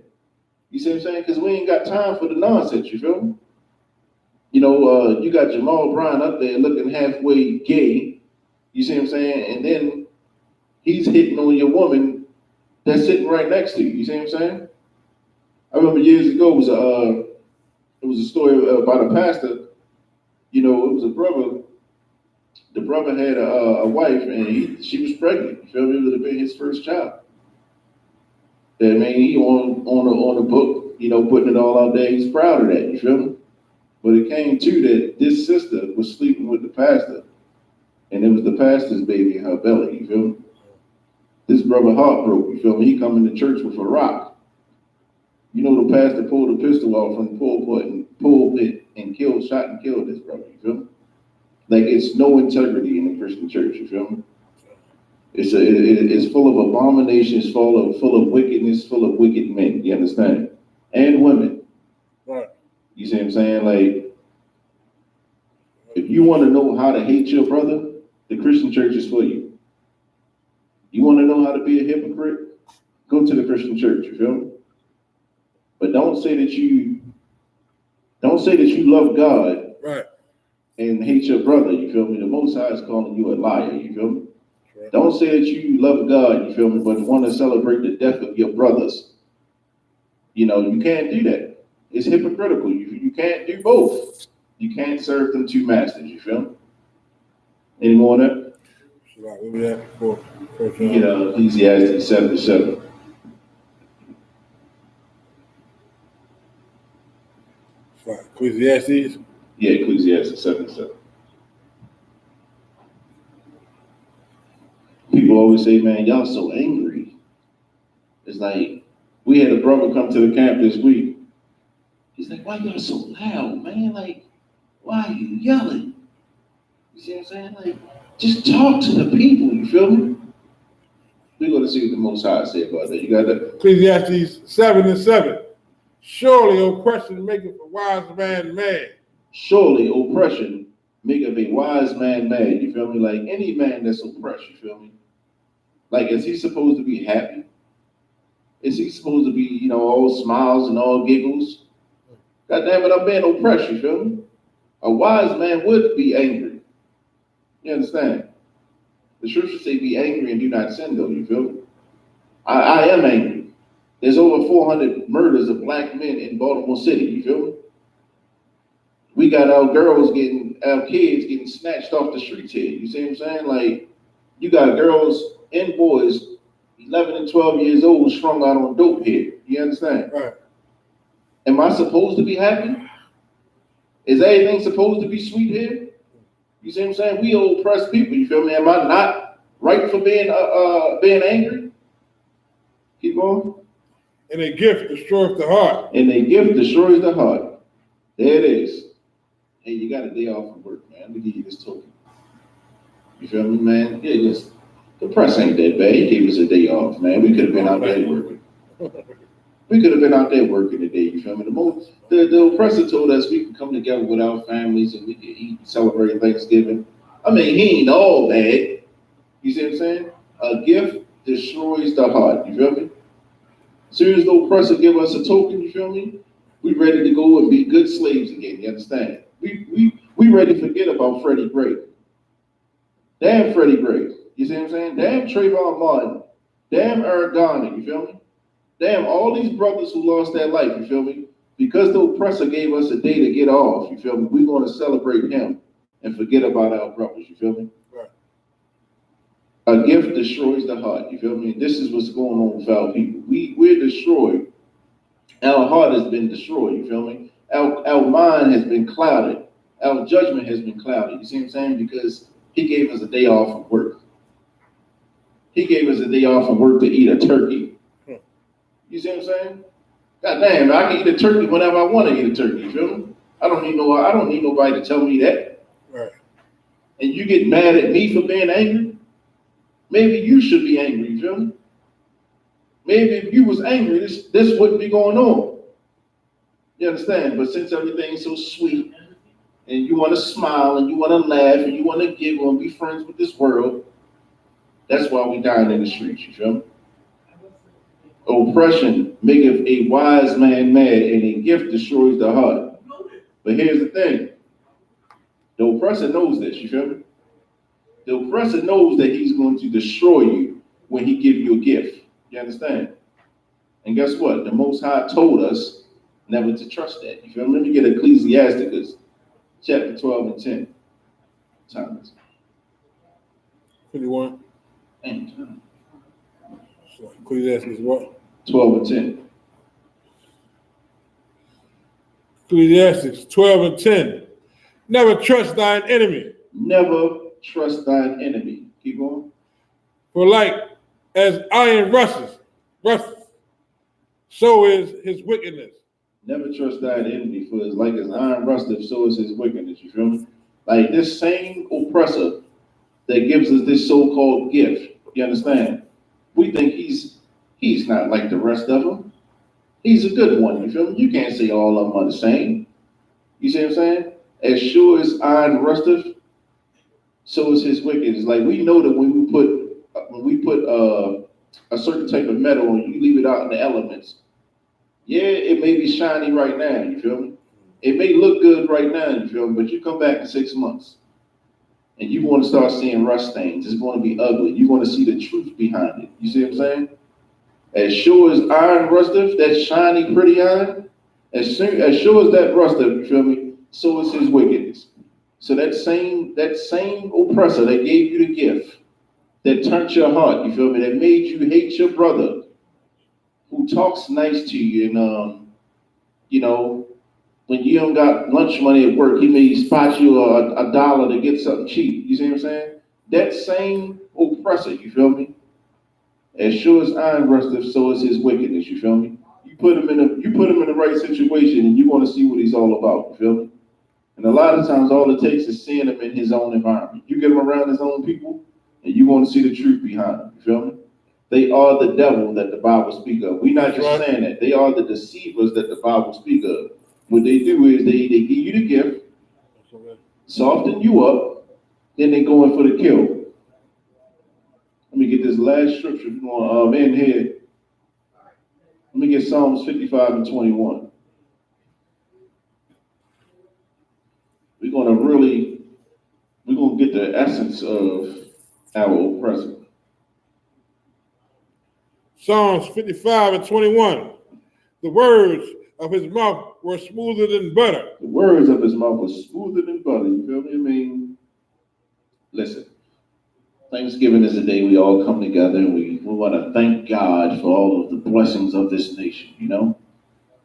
You see what I'm saying? Because we ain't got time for the nonsense, you feel me? You got Jamal Brown up there looking halfway gay, you see what I'm saying? And then he's hitting on your woman that's sitting right next to you, you see what I'm saying? I remember years ago, it was a story about a pastor. It was a brother. The brother had a wife, and she was pregnant. You feel me? It would have been his first child. That man, he on the book, putting it all out there. He's proud of that. You feel me? But it came to that this sister was sleeping with the pastor, And it was the pastor's baby in her belly, you feel me? This brother heart broke, you feel me? He come into church with a rock. You know the pastor pulled a pistol off from the pulpit and shot and killed this brother, you feel me? Like, it's no integrity in the Christian church, you feel me? It's full of abominations, full of wickedness, full of wicked men, you understand? And women. Right. You see what I'm saying? Like, if you want to know how to hate your brother, the Christian church is for you. You want to know how to be a hypocrite? Go to the Christian church, you feel me? But don't say that you love God, right, and hate your brother, you feel me? The Most High is calling you a liar, you feel me? right. Don't say that you love God, you feel me, but want to celebrate the death of your brothers. You know, you can't do that. It's hypocritical. You can't do both. You can't serve them two masters, you feel me? Any more on that? Where we at? You know, Ecclesiastes 7:7. Ecclesiastes? Yeah, Ecclesiastes 7:7. People always say, man, y'all so angry. It's like, we had a brother come to the camp this week. He's like, why y'all so loud, man? Like, why are you yelling? You see what I'm saying? Like, just talk to the people, you feel me? We're going to see what the Most High say about that. You got that? Ecclesiastes 7:7. Surely oppression maketh a wise man mad. Surely oppression maketh a wise man mad. You feel me? Like, any man that's oppressed, you feel me? Like, is he supposed to be happy? Is he supposed to be, you know, all smiles and all giggles? God damn it, I'm being oppressed, you feel me? A wise man would be angry. You understand? The scriptures say be angry and do not sin, though, you feel me? I am angry. There's over 400 murders of black men in Baltimore City, you feel me? We got our kids getting snatched off the streets here. You see what I'm saying? Like, you got girls and boys, 11 and 12 years old, strung out on dope here. You understand? Right. Am I supposed to be happy? Is everything supposed to be sweet here? You see what I'm saying? We oppressed people, you feel me? Am I not right for being angry? Keep going. And a gift destroys the heart. And a gift destroys the heart. There it is. Hey, you got a day off from work, man. Let me give you this token. You feel me, man? Yeah, just the press ain't that bad. He gave us a day off, man. We could have been out there working. We could have been out there working today, you feel me? The oppressor told us we could come together with our families and we could eat and celebrate Thanksgiving. I mean, he ain't all bad. You see what I'm saying? A gift destroys the heart, you feel me? As soon as the oppressor give us a token, you feel me? We ready to go and be good slaves again, you understand? We ready to forget about Freddie Gray. Damn Freddie Gray. You see what I'm saying? Damn Trayvon Martin. Damn Eric Garner, you feel me? Damn, all these brothers who lost their life, you feel me? Because the oppressor gave us a day to get off, you feel me? We're going to celebrate him and forget about our brothers, you feel me? Right. A gift destroys the heart, you feel me? And this is what's going on with our people. We're destroyed. Our heart has been destroyed, you feel me? Our mind has been clouded. Our judgment has been clouded, you see what I'm saying? Because he gave us a day off from work. He gave us a day off from work to eat a turkey. You see what I'm saying? God damn, I can eat a turkey whenever I want to eat a turkey, you feel me? I don't need nobody to tell me that. Right. And you get mad at me for being angry? Maybe you should be angry, you feel me? Maybe if you was angry, this wouldn't be going on. You understand? But since everything's so sweet, and you want to smile, and you want to laugh, and you want to giggle and be friends with this world, that's why we dying in the streets, you feel me? Oppression maketh a wise man mad, and a gift destroys the heart. But here's the thing. The oppressor knows this, you feel me? The oppressor knows that he's going to destroy you when he gives you a gift. You understand? And guess what? The Most High told us never to trust that. You feel me? Let me get Ecclesiastes chapter 12 and 10. Time is 51. time. So Ecclesiastes what? 12 and 10. Ecclesiastes 12 and 10. Never trust thine enemy. Never trust thine enemy. Keep going. For like as iron rusteth, so is his wickedness. Never trust thine enemy, for it's like as iron rusteth, so is his wickedness. You feel me? Like this same oppressor that gives us this so-called gift. You understand? We think he's not like the rest of them. He's a good one. You feel me? You can't say all of them are the same. You see what I'm saying? As sure as iron rusteth, so is his wickedness. Like we know that when we put a certain type of metal and you leave it out in the elements, yeah, it may be shiny right now. You feel me? It may look good right now. You feel me? But you come back in 6 months and you want to start seeing rust stains. It's going to be ugly. You want to see the truth behind it. You see what I'm saying? As sure as iron rusteth, that shiny, pretty iron, as sure as that rusteth, you feel me? So is his wickedness. So that same oppressor that gave you the gift, that turned your heart, you feel me, that made you hate your brother, who talks nice to you, and you know, when you don't got lunch money at work, he may spot you a dollar to get something cheap. You see what I'm saying? That same oppressor, you feel me? As sure as iron rusteth, so is his wickedness. You feel me? You put him in the right situation, and you want to see what he's all about. You feel me? And a lot of times, all it takes is seeing him in his own environment. You get him around his own people, and you want to see the truth behind him. You feel me? They are the devil that the Bible speaks of. We're not just saying that. They are the deceivers that the Bible speaks of. What they do is they give you the gift, soften you up, then they go in for the kill. Let me get this last scripture. We're going to end here. Let me get Psalms 55 and 21. We're going to get the essence of our oppressor. Psalms 55 and 21. The words of his mouth were smoother than butter. The words of his mouth were smoother than butter. You feel me? I mean, listen. Thanksgiving is a day we all come together and we want to thank God for all of the blessings of this nation, you know?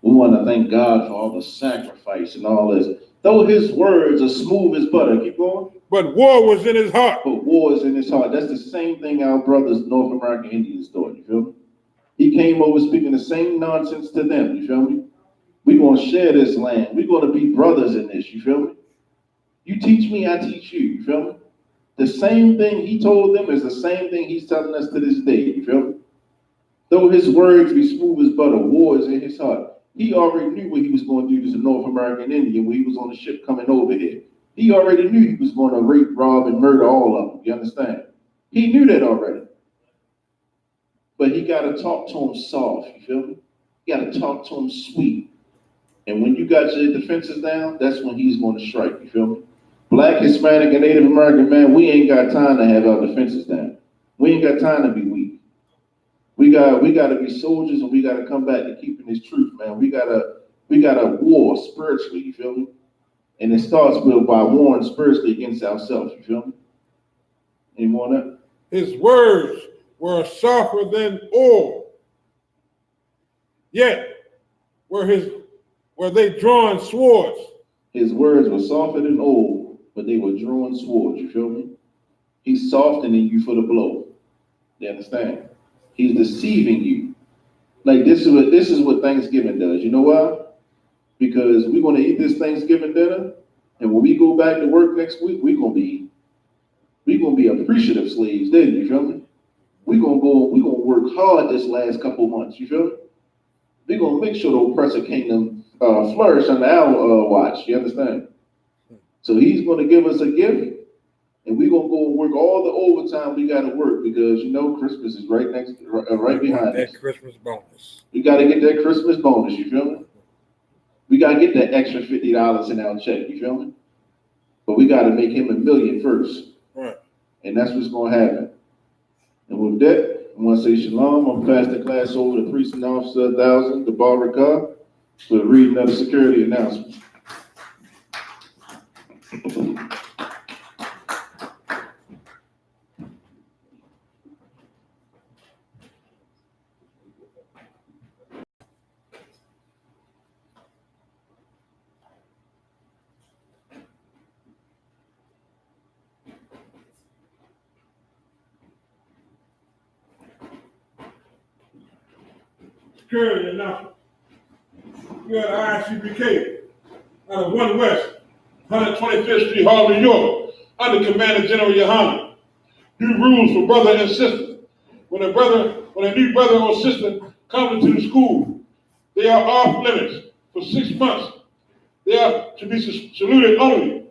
We want to thank God for all the sacrifice and all this. Though his words are smooth as butter, keep going. But war was in his heart. But war is in his heart. That's the same thing our brothers, North American Indians, thought, you feel me? He came over speaking the same nonsense to them, you feel me? We're going to share this land. We're going to be brothers in this, you feel me? You teach me, I teach you, you feel me? The same thing he told them is the same thing he's telling us to this day, you feel me? Though his words be smooth as butter, war is in his heart. He already knew what he was going to do to the North American Indian when he was on the ship coming over here. He already knew he was going to rape, rob, and murder all of them, you understand? He knew that already. But he got to talk to him soft, you feel me? You got to talk to him sweet. And when you got your defenses down, that's when he's going to strike, you feel me? Black, Hispanic, and Native American, man, we ain't got time to have our defenses down. We ain't got time to be weak. We got to be soldiers, and we got to come back to keeping this truth, man. We got to war spiritually, you feel me? And it starts by warring spiritually against ourselves, you feel me? Any more on that? His words were softer than oil, yet were they drawn swords. His words were softer than oil, but they were drawn swords, you feel me? He's softening you for the blow. You understand? He's deceiving you. Like this is what Thanksgiving does. You know why? Because we're gonna eat this Thanksgiving dinner, and when we go back to work next week, we're gonna be appreciative slaves then, you feel me? We're gonna work hard this last couple months, you feel me? We're gonna make sure the oppressor kingdom flourish under our watch, you understand? So he's gonna give us a gift, and we're gonna go and work all the overtime we gotta work because you know Christmas is right behind us. That Christmas bonus. We gotta get that Christmas bonus, you feel me? We gotta get that extra $50 in our check, you feel me? But we gotta make him $1 million first. Right. And that's what's gonna happen. And with that, I wanna say shalom. I'm gonna pass the class over to Priest and Officer 1000, the Barakah, for the reading of the security announcement. security announcement. We are the ISUPK out of 1 West, 125th Street, Hall, New York, under Commander General Yohana. New rules for brother and sister. When a new brother or sister comes into the school, they are off limits for 6 months. They are to be saluted only.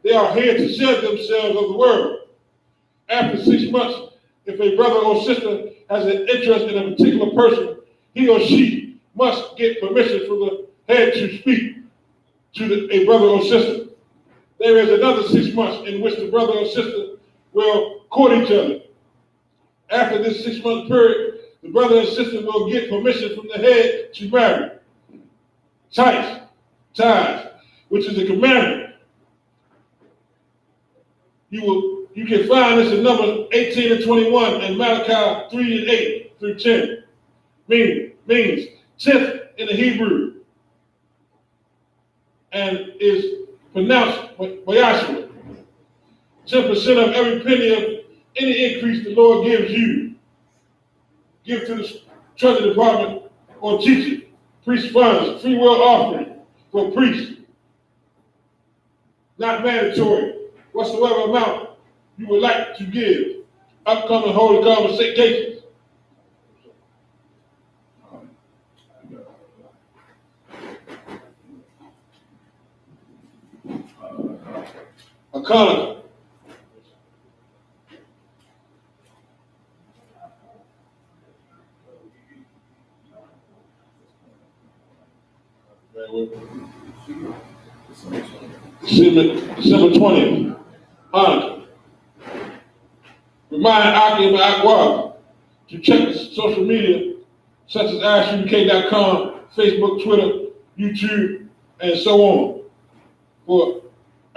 They are here to shed themselves of the world. After 6 months, if a brother or sister has an interest in a particular person, he or she must get permission from the head to speak to a brother or sister. There is another 6 months in which the brother or sister will court each other. After this 6-month period, the brother and sister will get permission from the head to marry. Ties, which is a commandment. You can find this in Numbers 18 and 21 and Malachi 3 and 8 through 10. Means 10th in the Hebrew and is pronounced Bayashua. 10% of every penny of any increase the Lord gives you. Give to the Treasury Department or teaching, priest funds, free will offering for priests. Not mandatory. Whatsoever amount you would like to give. Upcoming holy convocations. A conical. December 20th. Hanukkah. Remind Aki and Akwa to check social media such as ISUK.com, Facebook, Twitter, YouTube, and so on for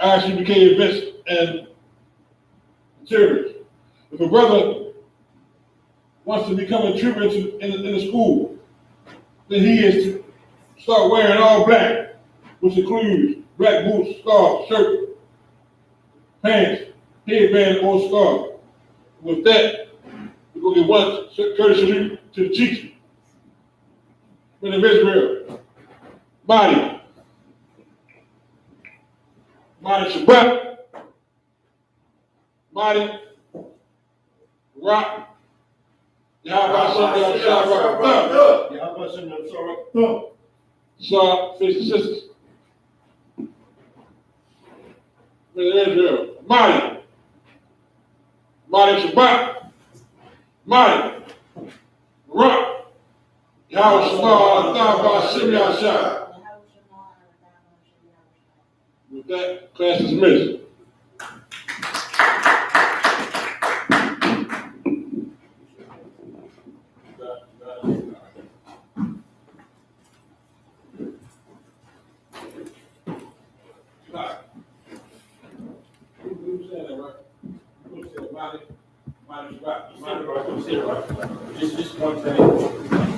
ISUK events and materials. If a brother wants to become a trooper in the school, then he is to start wearing all black, which includes black boots, scarf, shirt, pants, headband, or scarf. With that, we're going to give one courtesy salute to the teacher. Men of Israel. Body Shabbat. Body Rock. Yahweh Shem Shabbat. Yahweh Shem Shabbat. So, face the sisters. Men of Israel. Body Shabbat. Body Rock. Yahweh Shem Shabbat. With that, class is dismissed. Who's saying that, right? Who's saying body Shabbat? Just one thing.